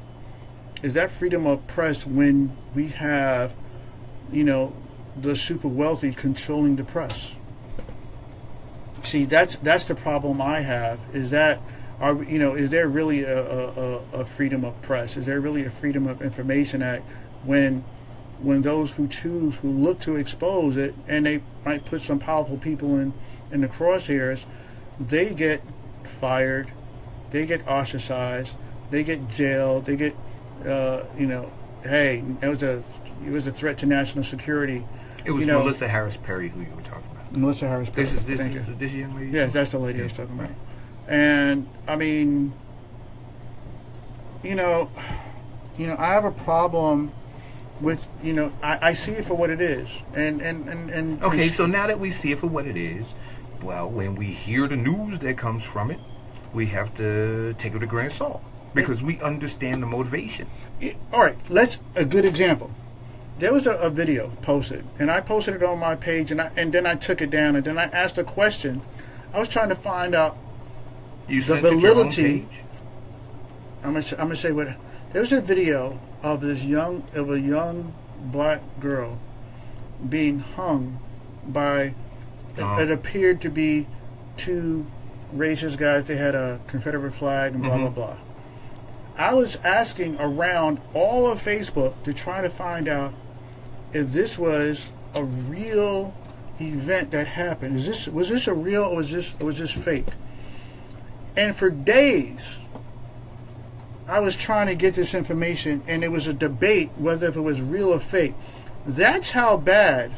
press when we have, the super wealthy controlling the press? See, that's the problem I have. Is that is there really a freedom of press? Is there really a freedom of information act when those who look to expose it, and they might put some powerful people in the crosshairs, they get fired, they get ostracized, they get jailed, they get hey, it was a threat to national security. It was Melissa Harris Perry who you were talking about. Melissa Harris Perry. This young lady? Yes, that's the lady I was talking about. And I have a problem with, I see it for what it is. And okay, so now that we see it for what it is, well, when we hear the news that comes from it, we have to take it with a grain of salt because we understand the motivation. All right, a good example. There was a video posted, and I posted it on my page, and then I took it down, and then I asked a question. I was trying to find out the validity. I'm gonna say what. There was a video of a young black girl being hung by. It appeared to be two racist guys. They had a Confederate flag and blah blah blah. I was asking around all of Facebook to try to find out if this was a real event that happened. Was this a real, or was this fake? And for days, I was trying to get this information, and it was a debate whether if it was real or fake. That's how bad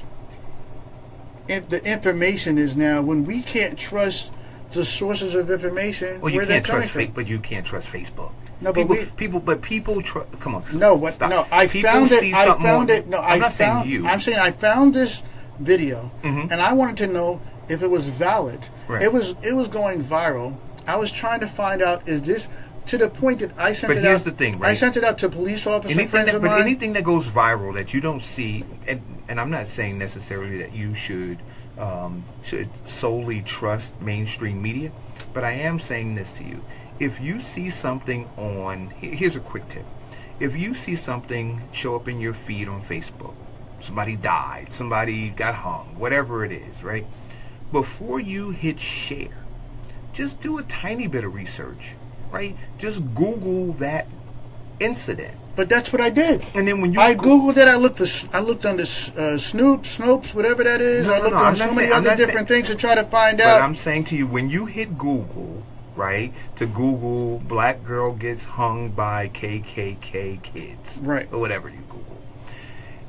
the information is now. When we can't trust the sources of information, well, you where can't they're coming trust from. fake, but you can't trust Facebook. No, but people come on. No, what? Stop. No, I found it. No, I'm not saying you. I'm saying I found this video, and I wanted to know if it was valid. Right. It was going viral. I was trying to find out, is this to the point that I sent it out. But here's the thing, right? I sent it out to police officers, friends of mine. But anything that goes viral that you don't see, and I'm not saying necessarily that you should solely trust mainstream media, but I am saying this to you. If you see something here's a quick tip. If you see something show up in your feed on Facebook, somebody died, somebody got hung, whatever it is, right? Before you hit share, just do a tiny bit of research, right? Just Google that incident. But that's what I did. And then when you Googled it, I looked under Snopes, whatever that is. I looked on so many other different things to try to find out. But I'm saying to you, when you hit Google, right, to Google black girl gets hung by KKK kids, right, or whatever you Google,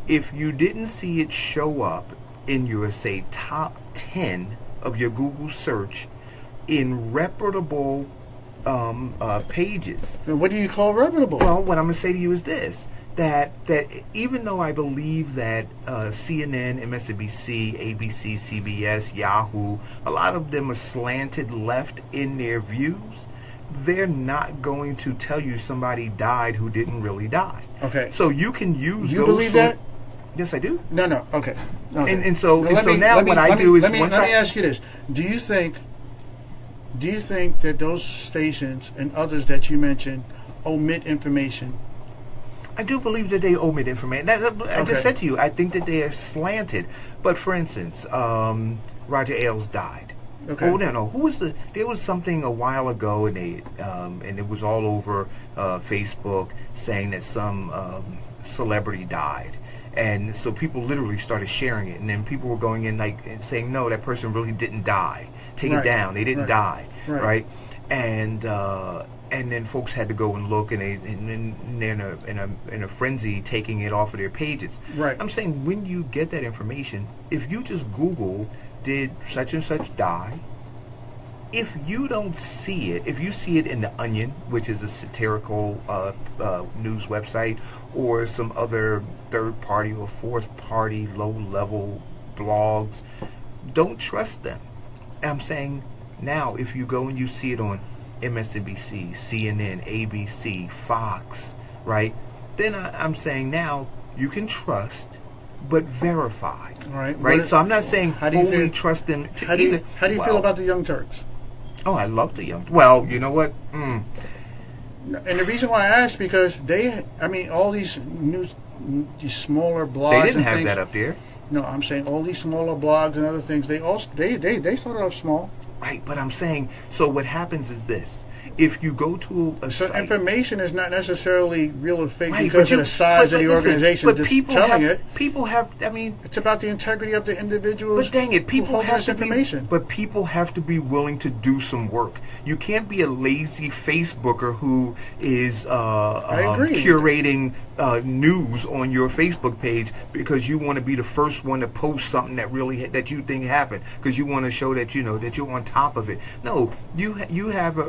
if you didn't see it show up in your, say, top 10 of your Google search in reputable pages. Now, what do you call reputable? Well, what I'm going to say to you is this, that even though I believe that CNN, MSNBC, ABC, CBS, Yahoo, a lot of them are slanted left in their views, they're not going to tell you somebody died who didn't really die. Okay. So you can use You those believe that? Yes, I do. No. Okay. And so now what I do is let me ask you this: Do you think that those stations and others that you mentioned omit information? I do believe that they omit information. I just said to you, I think that they are slanted. But for instance, Roger Ailes died. Okay. Oh no! Who was the? There was something a while ago, and and it was all over Facebook saying that some celebrity died. And so people literally started sharing it, and then people were going in and saying, "No, that person really didn't die. Take it down. They didn't die, right?" And then folks had to go and look, and they're in a frenzy, taking it off of their pages. Right. I'm saying when you get that information, if you just Google, "Did such and such die?" If you don't see it, if you see it in The Onion, which is a satirical news website, or some other third-party or fourth-party low-level blogs, don't trust them. I'm saying now, if you go and you see it on MSNBC, CNN, ABC, Fox, right, then I'm saying now you can trust, but verify. All right. Right? So I'm not saying only trust them. How do you feel about the Young Turks? Oh, I love the Young. Well, you know what? And the reason why I asked, because all these these smaller blogs. They didn't and have things, that up there. No, I'm saying all these smaller blogs and other things. They started off small. Right, but I'm saying, so what happens is this. If you go to a site, information is not necessarily real or fake because of the size of the organization. But just people telling have, it. People have. I mean, it's about the integrity of the individuals. But dang it, people have to information. But people have to be willing to do some work. You can't be a lazy Facebooker who is curating news on your Facebook page because you want to be the first one to post something that you think happened because you want to show that that you're on top of it. No, you have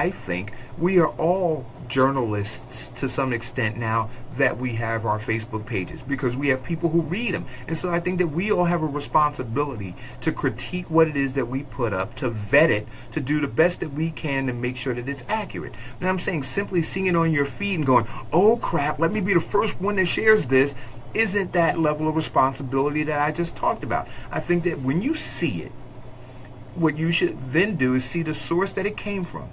I think we are all journalists to some extent now that we have our Facebook pages because we have people who read them. And so I think that we all have a responsibility to critique what it is that we put up, to vet it, to do the best that we can to make sure that it's accurate. And I'm saying simply seeing it on your feed and going, oh crap, let me be the first one that shares this, isn't that level of responsibility that I just talked about. I think that when you see it, what you should then do is see the source that it came from.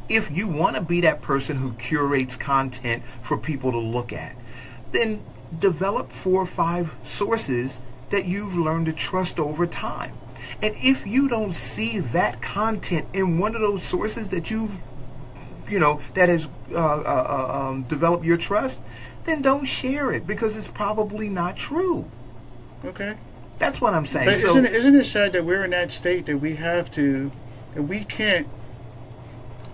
If you want to be that person who curates content for people to look at, then develop 4 or 5 sources that you've learned to trust over time. And if you don't see that content in one of those sources that that has developed your trust, then don't share it because it's probably not true. Okay. That's what I'm saying. But isn't it sad that we're in that state that we can't.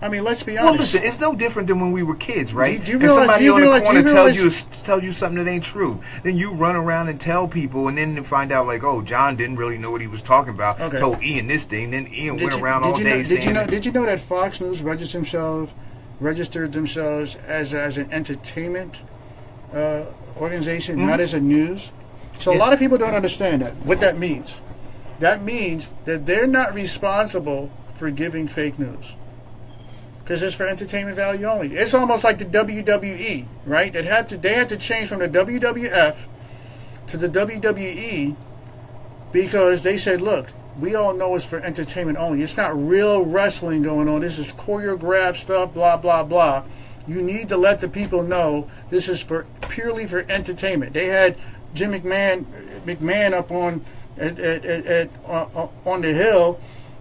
I mean, let's be honest. Well, listen, it's no different than when we were kids, right? Do you realize, somebody on the corner tells you something that ain't true. Then you run around and tell people, and then find out, like, oh, John didn't really know what he was talking about. Okay. Told Ian this thing. Then Ian went around all day saying... Did you know that Fox News registered themselves as an entertainment organization, not as a news? So a lot of people don't understand that. What that means. That means that they're not responsible for giving fake news. Because it's for entertainment value only. It's almost like the WWE, right? They had to change from the WWF to the WWE because they said, look, we all know it's for entertainment only. It's not real wrestling going on. This is choreographed stuff, blah, blah, blah. You need to let the people know this is purely for entertainment. They had Jim McMahon up on the hill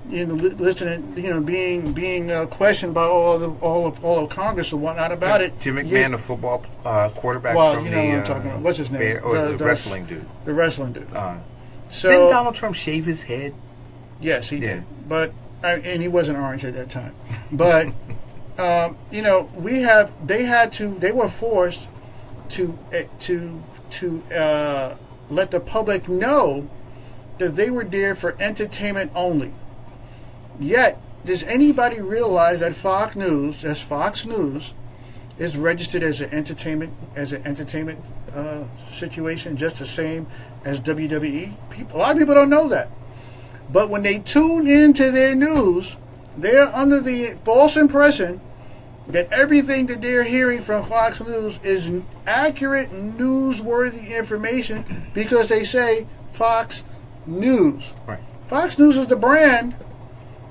listening, being questioned by all of Congress and whatnot about it. Jim McMahon, a football quarterback from what I'm talking about. What's his name? The wrestling dude. The wrestling dude. So didn't Donald Trump shave his head? Yes, he did. But and he wasn't orange at that time. But they were forced to let the public know that they were there for entertainment only. Yet, does anybody realize that Fox News, is registered as an entertainment situation, just the same as WWE? A lot of people don't know that. But when they tune into their news, they're under the false impression that everything that they're hearing from Fox News is accurate, newsworthy information because they say Fox News. Right. Fox News is the brand.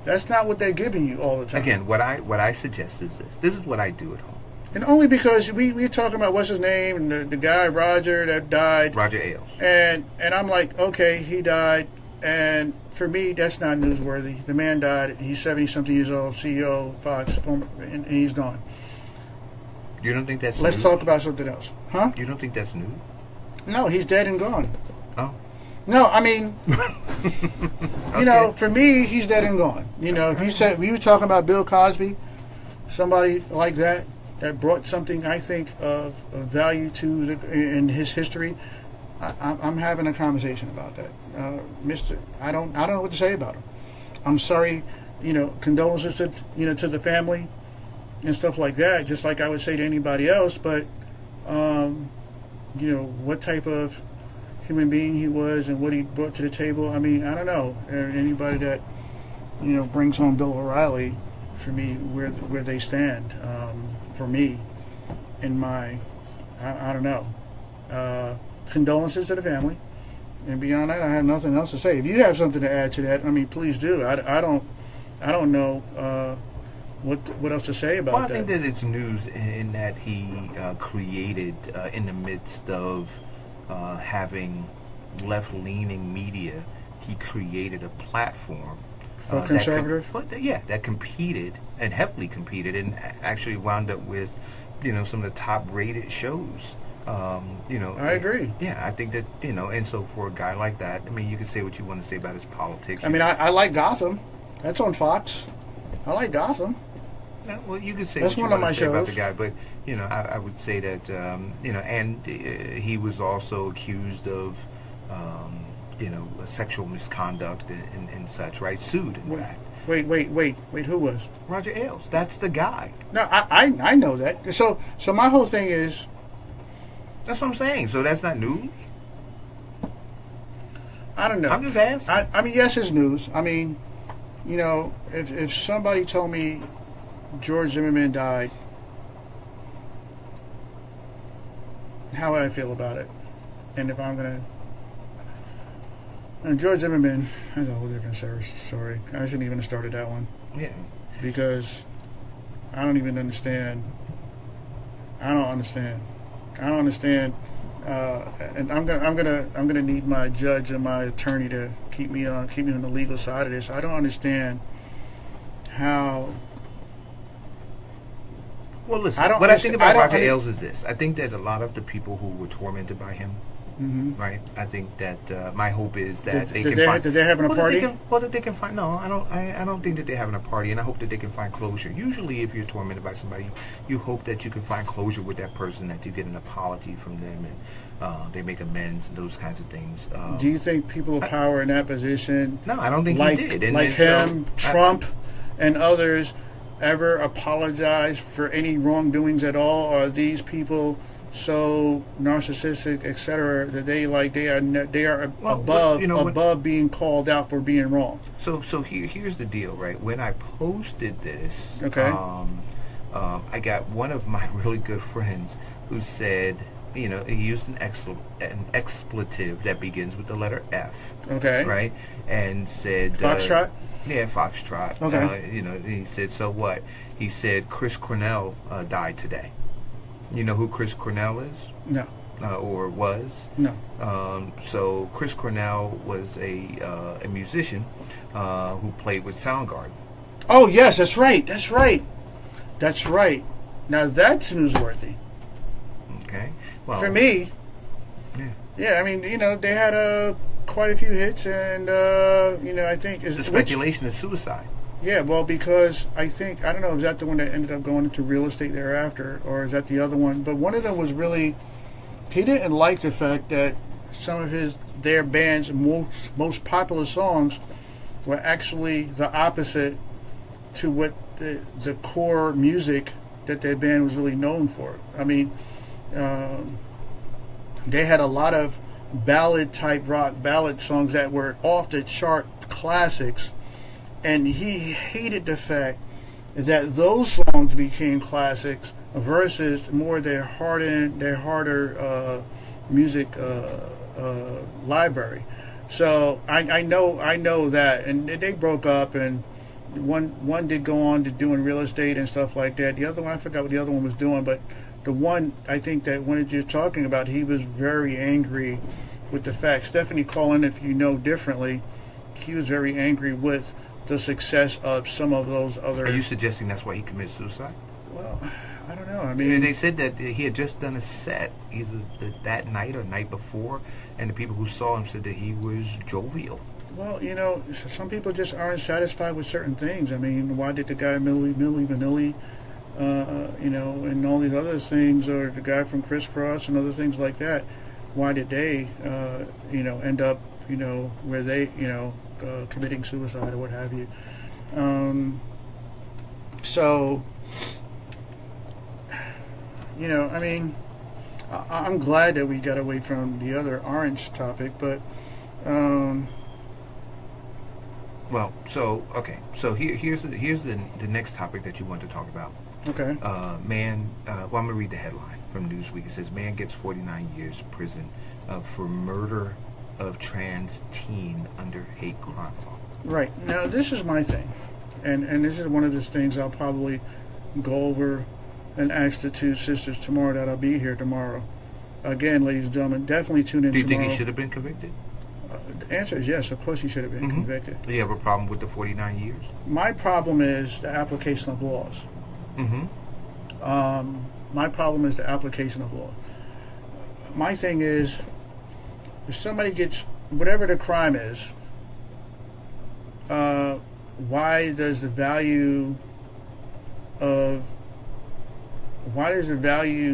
That's not what they're giving you all the time. Again, what I suggest is this. This is what I do at home. And only because we're talking about what's his name and the guy Roger that died. Roger Ailes. And I'm like, okay, he died. And for me, that's not newsworthy. The man died. He's 70-something years old, CEO of Fox, and he's gone. You don't think that's Let's news? talk about something else. Huh? You don't think that's news? No, he's dead and gone. Oh. No, I mean, for me, he's dead and gone. If you were talking about Bill Cosby, somebody like that brought something, I think, of value to in his history, I'm having a conversation about that. I don't know what to say about him. I'm sorry, condolences to the family and stuff like that, just like I would say to anybody else, but what type of human being he was and what he brought to the table, I mean, I don't know. Anybody that brings home Bill O'Reilly, for me, where they stand, for me, in my, I don't know. Condolences to the family, and beyond that, I have nothing else to say. If you have something to add to that, I mean, please do. I don't know what else to say about that. Well, I think that it's news in that he created, in the midst of having left-leaning media, he created a platform for conservative. That competed and heavily competed, and actually wound up with, some of the top-rated shows. I agree. Yeah, I think that, and so for a guy like that, I mean, you can say what you want to say about his politics. I mean, I like Gotham. That's on Fox. I like Gotham. Yeah, well, you could say that's what one you of my want to say shows about the guy, but, I would say that, and he was also accused of, sexual misconduct and such, right? Sued, in fact. Wait, who was? Roger Ailes. That's the guy. No, I know that. So my whole thing is, that's what I'm saying. So that's not news? I don't know. I'm just asking. I mean, yes, it's news. I mean, if somebody told me George Zimmerman died, how would I feel about it? And if I'm going to... And George Zimmerman, that's a whole different story. I shouldn't even have started that one. Yeah. Because I don't even understand. I don't understand. And I'm gonna need my judge and my attorney to keep me on the legal side of this. I don't understand how. Well, listen. What I think about Roger Ailes is this: I think that a lot of the people who were tormented by him, right? I think that my hope is that did they having a party? That they can find. No, I don't think that they're having a party, and I hope that they can find closure. Usually, if you're tormented by somebody, you hope that you can find closure with that person, that you get an apology from them, and they make amends and those kinds of things. Do you think people of power in that position? No, I don't think he did. And like him, Trump, and others, ever apologize for any wrongdoings at all? Or are these people so narcissistic, etc., that they are above being called out for being wrong? So here's the deal, right? When I posted this, okay, I got one of my really good friends who said, he used an expletive that begins with the letter F. Okay. Right? And said... Foxtrot? Yeah, Foxtrot. Okay. He said, so what? He said, Chris Cornell died today. You know who Chris Cornell is? No. or was. No. So Chris Cornell was a musician who played with Soundgarden. Oh yes, that's right. That's right. That's right. Now that's newsworthy. Okay. Well, for me. Yeah. I mean, they had quite a few hits, and I think the speculation is suicide. Yeah, well, because I don't know, is that the one that ended up going into real estate thereafter, or is that the other one? But one of them was really, he didn't like the fact that some of their band's most popular songs were actually the opposite to what the core music that their band was really known for. I mean, they had a lot of ballad-type rock ballad songs that were off-the-chart classics, and he hated the fact that those songs became classics versus more their harder music library. So I know that, and they broke up, and one did go on to doing real estate and stuff like that. The other one, I forgot what the other one was doing, but the one I think that one that you're talking about, he was very angry with the fact. Stephanie, call in if you know differently. He was very angry with the success of some of those other. Are you suggesting that's why he committed suicide? Well, I don't know. I mean, they said that he had just done a set either that night or night before, and the people who saw him said that he was jovial. Well, some people just aren't satisfied with certain things. I mean, why did the guy Milli Vanilli, and all these other things, or the guy from Crisscross and other things like that, why did they, end up, where they, committing suicide or what have you? So, I mean, I'm glad that we got away from the other orange topic, but. Well, so okay, so here's the next topic that you want to talk about. Okay. I'm gonna read the headline from Newsweek. It says, "Man gets 49 years prison for murder of trans teen under hate crime law." Right. Now, this is my thing, and this is one of the things I'll probably go over and ask the two sisters tomorrow that I'll be here tomorrow. Again, ladies and gentlemen, definitely tune in tomorrow. Do you think he should have been convicted? The answer is yes. Of course he should have been convicted. Do you have a problem with the 49 years? My problem is the application of laws. My problem is the application of law. My thing is, if somebody gets, whatever the crime is, why does the value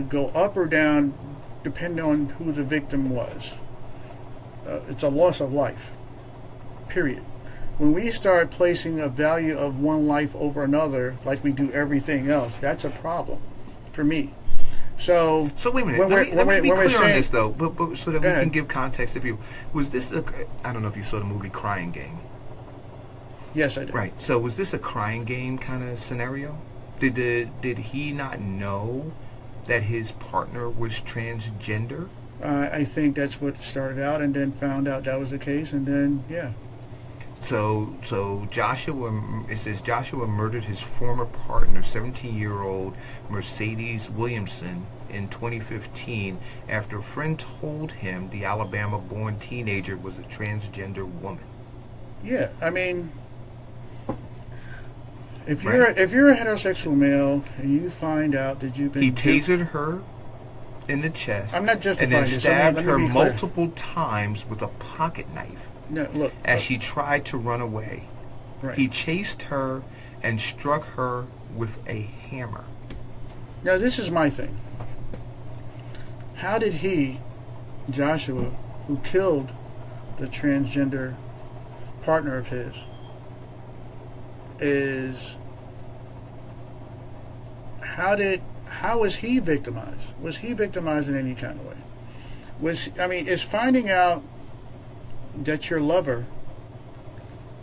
go up or down depending on who the victim was? It's a loss of life, period. When we start placing a value of one life over another, like we do everything else, that's a problem for me. So wait a minute. Let me be clear on this, though, but so that we can give context to people. Was this I don't know if you saw the movie Crying Game. Yes, I did. Right. So was this a crying game kind of scenario? Did he not know that his partner was transgender? I think that's what started out, and then found out that was the case, and then yeah. So Joshua, it says Joshua murdered his former partner, 17-year-old Mercedes Williamson, in 2015 after a friend told him the Alabama-born teenager was a transgender woman. Yeah, I mean, if you're a heterosexual male and you find out that you've been he tasered her in the chest. I'm not justifying and then this. stabbed her multiple times with a pocket knife. No, look. As she tried to run away. Right. He chased her and struck her with a hammer. Now, this is my thing. How did he, Joshua, who killed the transgender partner of his, how was he victimized? Was he victimized in any kind of way? Is finding out that your lover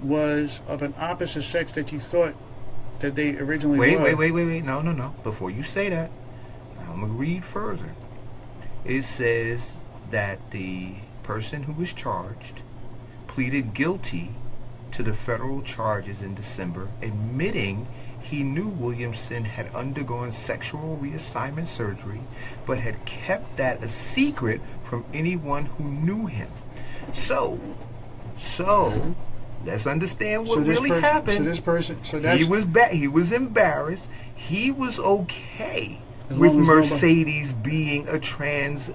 was of an opposite sex that you thought that they originally were. Wait. No. Before you say that, I'm going to read further. It says that the person who was charged pleaded guilty to the federal charges in December, admitting he knew Williamson had undergone sexual reassignment surgery, but had kept that a secret from anyone who knew him. So let's understand what really happened. So this person, that's, he was embarrassed. He was okay with Mercedes being a trans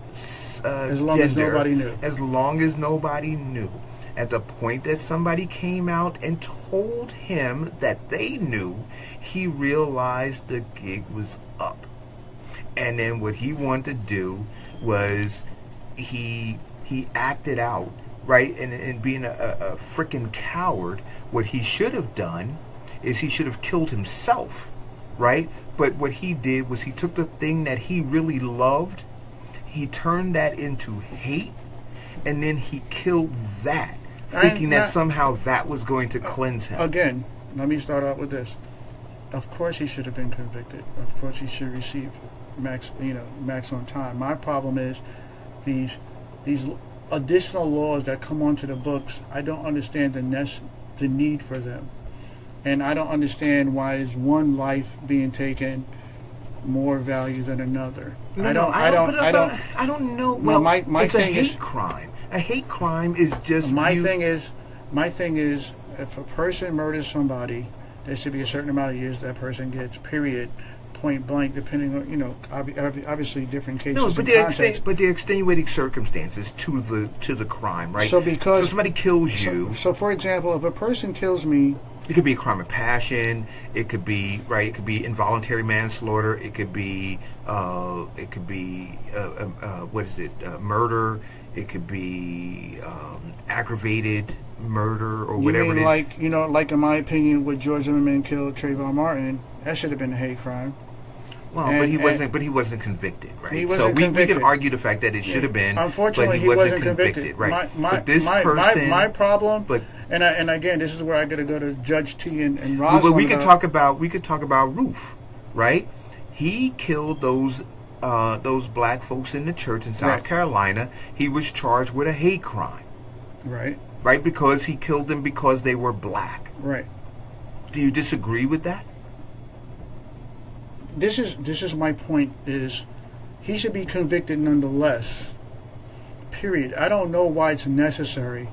as long as nobody knew. As long as nobody knew. At the point that somebody came out and told him that they knew, he realized the gig was up. And then what he wanted to do was he acted out, right? And being a freaking coward, what he should have done is he should have killed himself, right? But what he did was he took the thing that he really loved, he turned that into hate, and then he killed that, thinking that somehow that was going to cleanse him. Again, let me start out with this. Of course he should have been convicted. Of course he should receive max on time. My problem is these additional laws that come onto the books. I don't understand the need for them. And I don't understand why is one life being taken more value than another. I don't know. Well, my it's thing a hate crime. A hate crime is just my thing is if a person murders somebody, there should be a certain amount of years that person gets. Period. Point blank, depending on obviously different cases. No, but they're extenuating circumstances to the crime, right? So because somebody kills you. So for example, if a person kills me. It could be a crime of passion. It could be It could be involuntary manslaughter. It could be murder. It could be aggravated murder or whatever. You mean like in my opinion, what George Zimmerman killed Trayvon Martin? That should have been a hate crime. Well, but he wasn't conviced, right? He wasn't convicted. We can argue the fact that it should have been. Unfortunately, but he wasn't convicted, right? My problem. And again, this is where I got to go to Judge T and Ross. But we could talk about Roof, right? He killed those black folks in the church in South Carolina. He was charged with a hate crime, right? Right, because he killed them because they were black. Right. Do you disagree with that? This is my point. Is he should be convicted nonetheless. Period. I don't know why it's necessary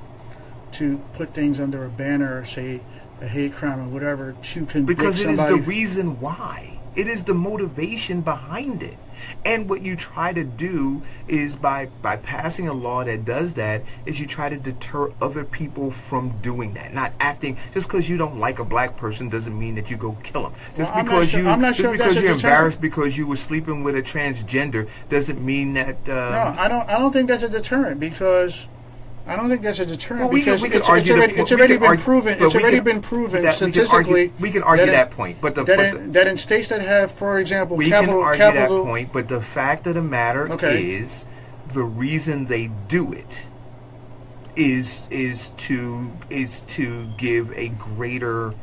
to put things under a banner or say a hate crime or whatever to convict because somebody. It is the reason why. It is the motivation behind it. And what you try to do is by passing a law that does that is you try to deter other people from doing that. Not acting just because you don't like a black person doesn't mean that you go kill them. Just because you're embarrassed because you were sleeping with a transgender doesn't mean that. No, I don't think that's a deterrent because. I don't think that's a deterrent because it's already been proven. It's already been proven statistically. We can argue that point, but that in states that have, for example, we can argue that point. But the fact of the matter is, the reason they do it is to give a greater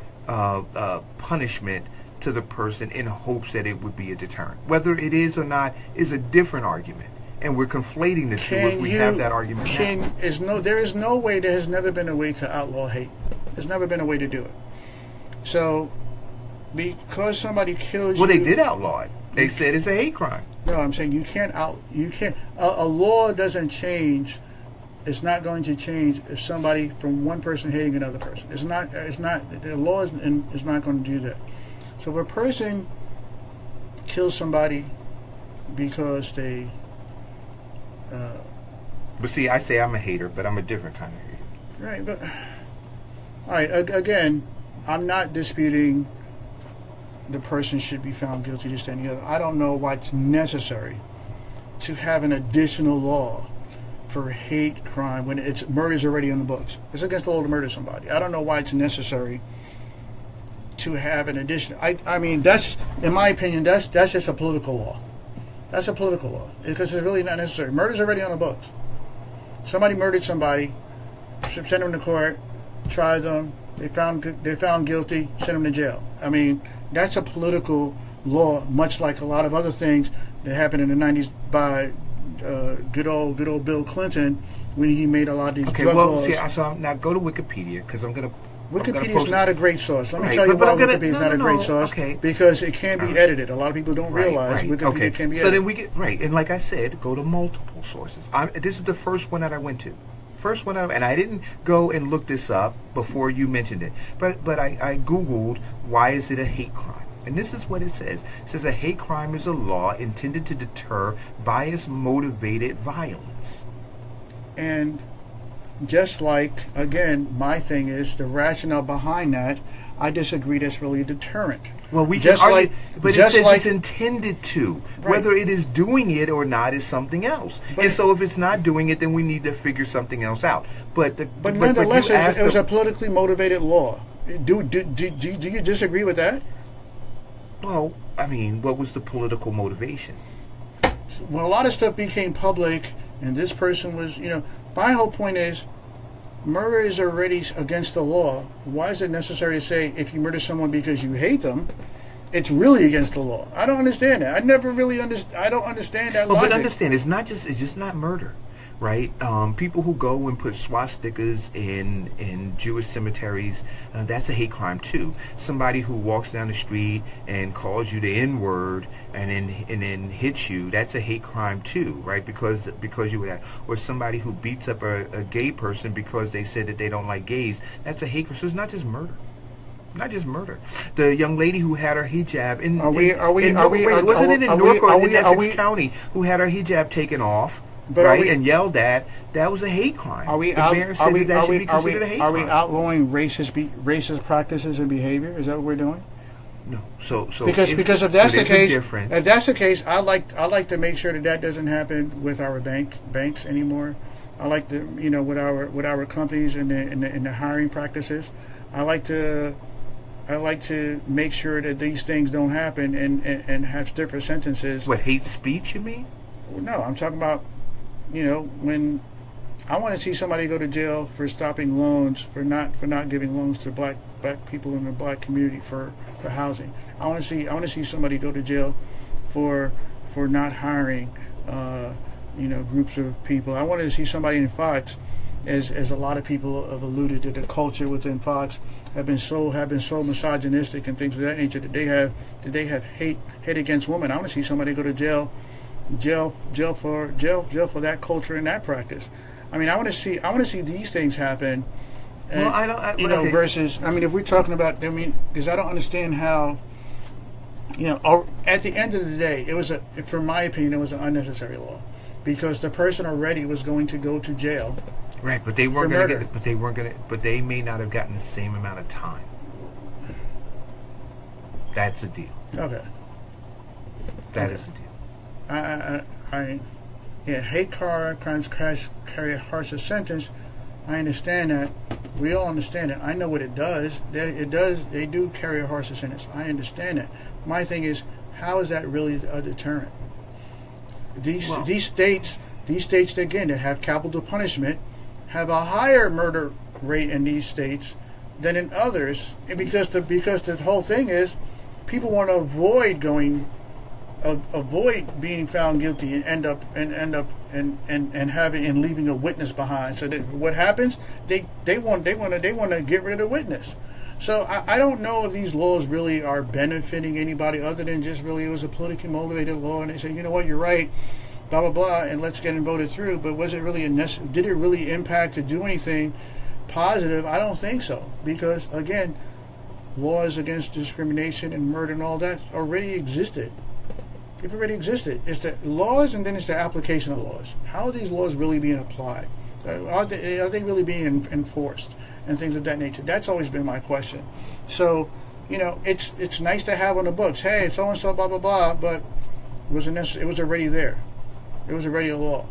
punishment to the person in hopes that it would be a deterrent. Whether it is or not is a different argument. And we're conflating the two if we have that argument now. There is no way, there has never been a way to outlaw hate. There's never been a way to do it. So, because somebody kills you... Well, they did outlaw it. They said it's a hate crime. No, I'm saying a law doesn't change. It's not going to change if somebody from one person hating another person. The law is not going to do that. So if a person kills somebody because they... but see, I say I'm a hater, but I'm a different kind of hater. Right, but all right. Again, I'm not disputing the person should be found guilty, this, and the other. I don't know why it's necessary to have an additional law for hate crime when murder's already on the books. It's against the law to murder somebody. I don't know why it's necessary to have an additional. I mean, that's, in my opinion, that's just a political law. That's a political law because it's really not necessary. Murder's already on the books. Somebody murdered somebody, sent them to court, tried them. They found guilty, sent them to jail. I mean, that's a political law, much like a lot of other things that happened in the '90s by good old Bill Clinton when he made a lot of these drug laws. So now go to Wikipedia because I'm going to Wikipedia is not a great source. Let me tell you why Wikipedia is not a great source. Okay. Because it can be edited. A lot of people don't realize Wikipedia can be edited. So then we get and like I said, go to multiple sources. This is the first one that I went to. And I didn't go and look this up before you mentioned it. But I Googled, why is it a hate crime? And this is what it says. It says a hate crime is a law intended to deter bias-motivated violence. And just like, again, my thing is the rationale behind that, I disagree that's really a deterrent. Well, we just argue, but it says it's intended to. Right. Whether it is doing it or not is something else. And so if it's not doing it, then we need to figure something else out. But nonetheless, it was a politically motivated law. Do you disagree with that? Well, I mean, what was the political motivation? When a lot of stuff became public, and this person was, my whole point is, murder is already against the law. Why is it necessary to say if you murder someone because you hate them, it's really against the law? I don't understand that. I never really understand. I don't understand that logic. But understand, it's just not murder, right? People who go and put swastikas in Jewish cemeteries, that's a hate crime too. Somebody who walks down the street and calls you the N-word and then hits you, that's a hate crime too, right? Because you were that. Or somebody who beats up a gay person because they said that they don't like gays, that's a hate crime. So it's not just murder. Not just murder. The young lady who had her hijab in North or in Essex County who had her hijab taken off. But and yelled at, that was a hate crime. Are we outlawing racist practices and behavior? Is that what we're doing? No. So because if that's the case, I like to make sure that doesn't happen with our banks anymore. I like to with our companies and the hiring practices. I like to make sure that these things don't happen and have stiffer sentences. What, hate speech you mean? No, I'm talking about when I want to see somebody go to jail for stopping loans, for not giving loans to black people in the black community for housing. I want to see somebody go to jail for not hiring groups of people. I wanted to see somebody in Fox, as a lot of people have alluded to, the culture within Fox have been so misogynistic and things of that nature that they have hate against women. I want to see somebody go to jail for that culture and that practice. I mean, I want to see these things happen. And, versus, if we're talking about, because I don't understand how, at the end of the day, from my opinion, it was an unnecessary law, because the person already was going to go to jail. Right, but they weren't going to get. But they may not have gotten the same amount of time. That's a deal. Okay. That is the deal. Hate crimes carry a harsher sentence. I understand that. We all understand it. I know what it does. They do carry a harsher sentence. I understand that. My thing is, how is that really a deterrent? These states again that have capital punishment have a higher murder rate in these states than in others, and because the whole thing is, people want to avoid being found guilty and end up leaving a witness behind. So that what happens? They want to get rid of the witness. So I don't know if these laws really are benefiting anybody other than just really it was a politically motivated law, and they say, you know what, you're right, blah blah blah, and let's get it voted through. But was it really did it really impact to do anything positive? I don't think so, because again, laws against discrimination and murder and all that already existed. It already existed. It's the laws, and then it's the application of laws. How are these laws really being applied? Are they really being enforced and things of that nature? That's always been my question. So, it's nice to have on the books. Hey, so and so, blah blah blah. But it was already there. It was already a law.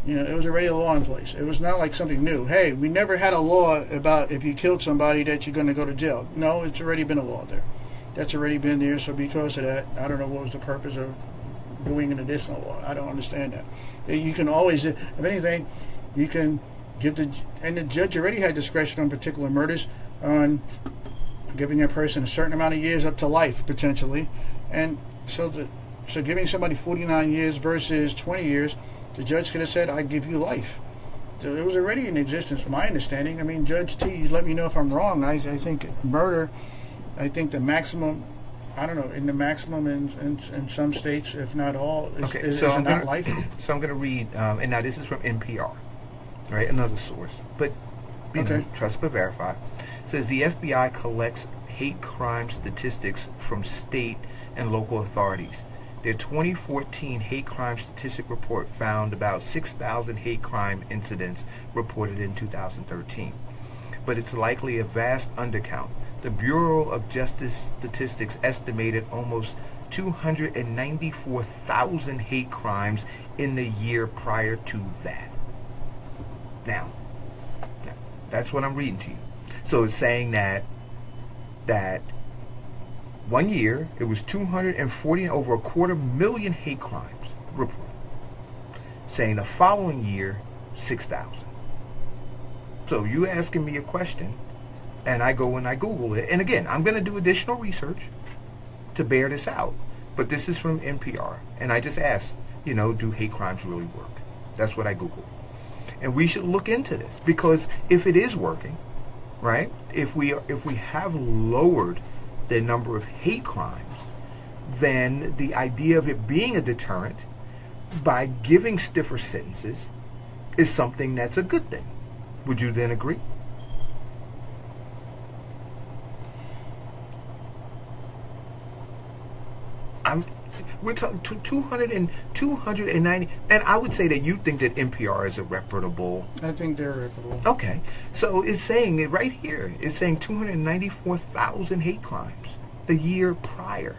It was already a law in place. It was not like something new. Hey, we never had a law about if you killed somebody that you're going to go to jail. No, it's already been a law there. That's already been there. So because of that, I don't know what was the purpose of doing an additional law. I don't understand that. You can always, if anything, you can give and the judge already had discretion on particular murders, on giving a person a certain amount of years up to life potentially, and so giving somebody 49 years versus 20 years, the judge could have said, I give you life. it was already in existence, from my understanding. I mean, Judge T, you let me know if I'm wrong. I think murder, I think the maximum, I don't know, in the maximum in some states, if not all, is not life. So I'm going to read, and now this is from NPR, right? Another source, but you know, trust but verify. It says the FBI collects hate crime statistics from state and local authorities. Their 2014 hate crime statistic report found about 6,000 hate crime incidents reported in 2013. But it's likely a vast undercount. The Bureau of Justice Statistics estimated almost 294,000 hate crimes in the year prior to that. Now, that's what I'm reading to you. So it's saying that 1 year, it was 240, over 250,000 hate crimes reported. Saying the following year, 6,000. So you asking me a question, and I go and I Google it. And again, I'm going to do additional research to bear this out. But this is from NPR. And I just asked, you know, do hate crimes really work? That's what I Googled. And we should look into this, because if it is working, right, if we have lowered the number of hate crimes, then the idea of it being a deterrent by giving stiffer sentences is something that's a good thing. Would you then agree? We're talking 290, and I would say that you think that NPR is a reputable. I think they're reputable. Okay, so it's saying it right here. It's saying 294,000 hate crimes the year prior.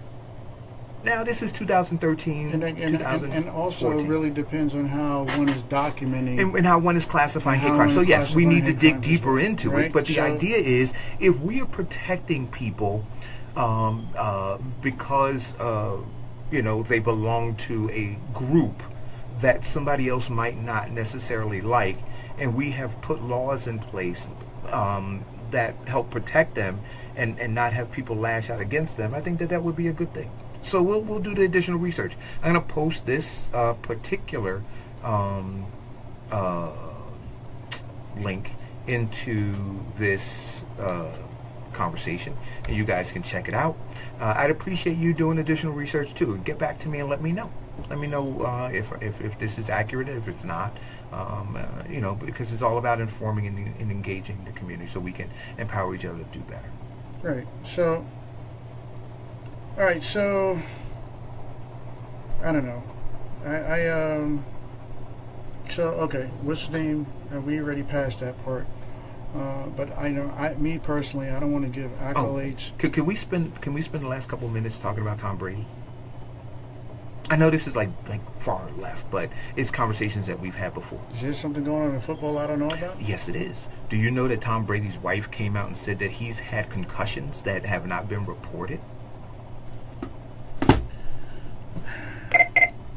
Now this is 2013, and also it really depends on how one is documenting and how one is classifying hate crimes. So yes, we need to dig deeper into it. But the idea is, if we are protecting people because you know, they belong to a group that somebody else might not necessarily like, and we have put laws in place that help protect them and not have people lash out against them, I think that would be a good thing. So we'll do the additional research. I'm going to post this particular link into this conversation, and you guys can check it out. I'd appreciate you doing additional research too. Get back to me and let me know. Let me know if this is accurate, if it's not. You know, because it's all about informing and engaging the community, so we can empower each other to do better. Right. So, all right. So, I don't know. So okay. What's the name? We already passed that part. But I know, me personally, I don't want to give accolades. Oh, can we spend the last couple of minutes talking about Tom Brady? I know this is like far left, but it's conversations that we've had before. Is there something going on in football I don't know about? Yes, it is. Do you know that Tom Brady's wife came out and said that he's had concussions that have not been reported? I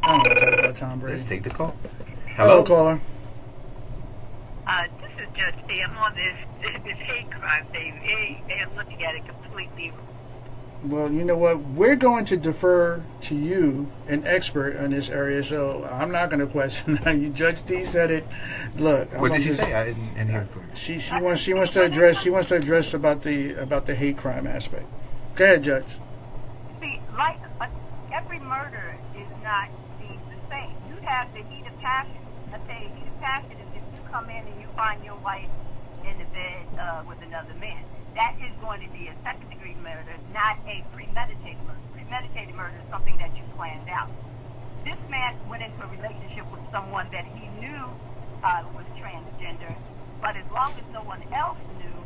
don't want to talk about Tom Brady. Let's take the call. Hello caller. This is Judge T. I'm on this hate crime thing. They're looking at it completely. Well, you know what? We're going to defer to you, an expert in this area, so I'm not going to question. Judge D said it. Look, what did she say? I didn't hear it. She wants to address about the hate crime aspect. Go ahead, Judge. See, like every murder is not deemed the same. You have the heat of passion. I say heat of passion is if you come in and you find your wife in the bed with another man. That is going to be a second-degree murder, not a premeditated murder. Premeditated murder is something that you planned out. This man went into a relationship with someone that he knew was transgender, but as long as no one else knew,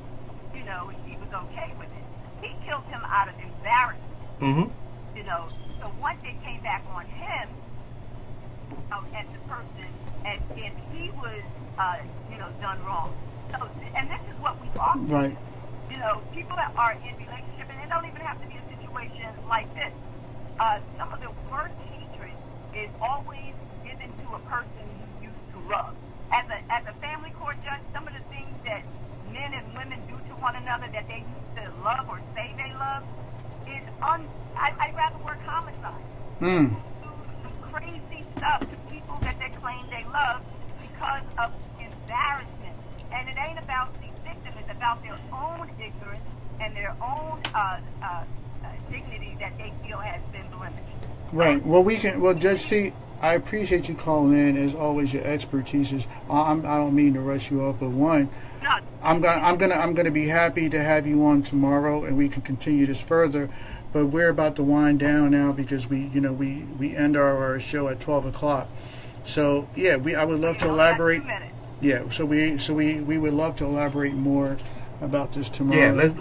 you know, he was okay with it. He killed him out of embarrassment. Mm-hmm. You know, so once it came back on him, as the person, as if he was, you know, done wrong. So, and this is what we often Right. You know, people that are in relationship, and it don't even have to be a situation like this. Some of the worst hatred is always given to a person you used to love. As a family court judge, some of the things that men and women do to one another that they used to love or say they love is I'd rather work homicide. Do some crazy stuff to people that they claim they love because of embarrassment. out their own ignorance and their own dignity that they feel has been blemished. Right. Well, Judge T, I appreciate you calling in. As always, your expertise is. I don't mean to rush you off, but one, I'm gonna be happy to have you on tomorrow, and we can continue this further. But we're about to wind down now because we end our show at 12 o'clock. So yeah, I would love to elaborate. Yeah. So we would love to elaborate more about this tomorrow. Yeah,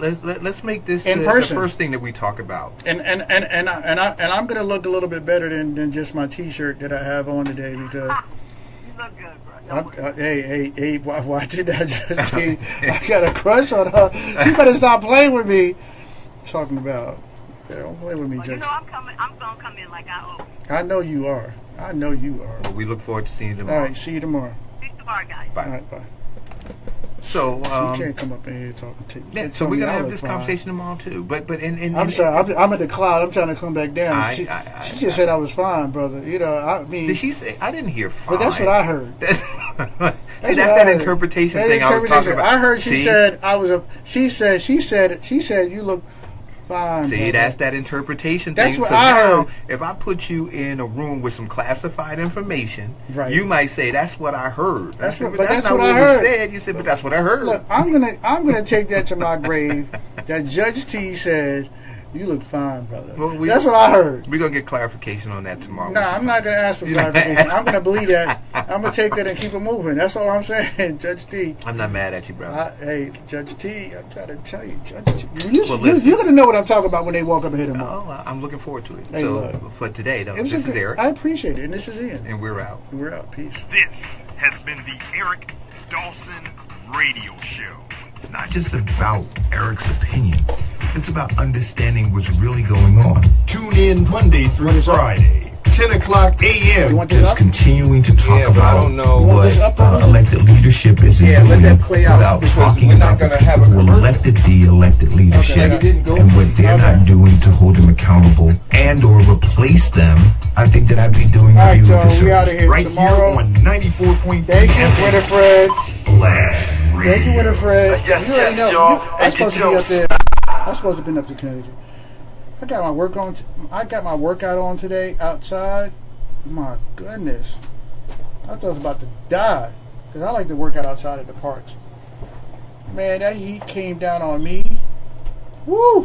let's make this in the person. first thing that we talk about. And I'm gonna look a little bit better than just my T-shirt that I have on today because. You look good, bro. Hey, why did I just? I got a crush on her. She better stop playing with me. Talking about, don't play with me, Judge. You know I'm gonna come in like I owe. I know you are. Well, we look forward to seeing you tomorrow. All right, see you tomorrow. See you tomorrow, guys. Bye. All right, bye. So you can't come up in here talking to you. Yeah, so we're gonna have this conversation tomorrow too. But I'm sorry, I'm at the cloud. I'm trying to come back down. She just said I was fine, brother. You know, I mean. Did she say? I didn't hear fine. But that's what I heard. See, that's that interpretation thing I was talking about. I heard she said I was a. She said you look fine. See, brother. that's that interpretation That's thing. what So I now, heard. if I put you in a room with some classified information, Right. you might say that's what I heard. That's not what I what heard. was said. You said, but that's what I heard. Look, I'm gonna take that to my grave. That Judge T said, "You look fine, brother." Well, That's what I heard. We're gonna get clarification on that tomorrow. No, I'm not gonna ask for clarification. I'm gonna believe that. I'm gonna take that and keep it moving. That's all I'm saying, Judge T. I'm not mad at you, brother. Hey, Judge T, I gotta tell you, Judge T. You're gonna know what I'm talking about when they walk up and hit him up. Oh, I'm looking forward to it. Hey, so look. for today, though, It was this is Eric, I appreciate it, and this is Ian. and we're out. We're out. Peace. This has been the Eric Dawson Radio Show. It's not just about Eric's opinion. It's about understanding what's really going on. Tune in Monday through Friday, 10 o'clock a.m. Just continuing to talk but I don't know. what elected leadership is doing without talking about the people who elected the elected leadership and what they're not doing to hold them accountable and or replace them. I think that I'd be doing All right, you a so we disservice. out of here Right tomorrow. here on 94.3 Thank you, Winifred. Black Thank you, Winifred. Yes, You already yes, know. y'all. I'm supposed to be up there. I'm supposed to have been up to Connecticut. I got my workout on today outside. My goodness, I thought I was about to die because I like to work out outside at the parks. Man, that heat came down on me. Woo!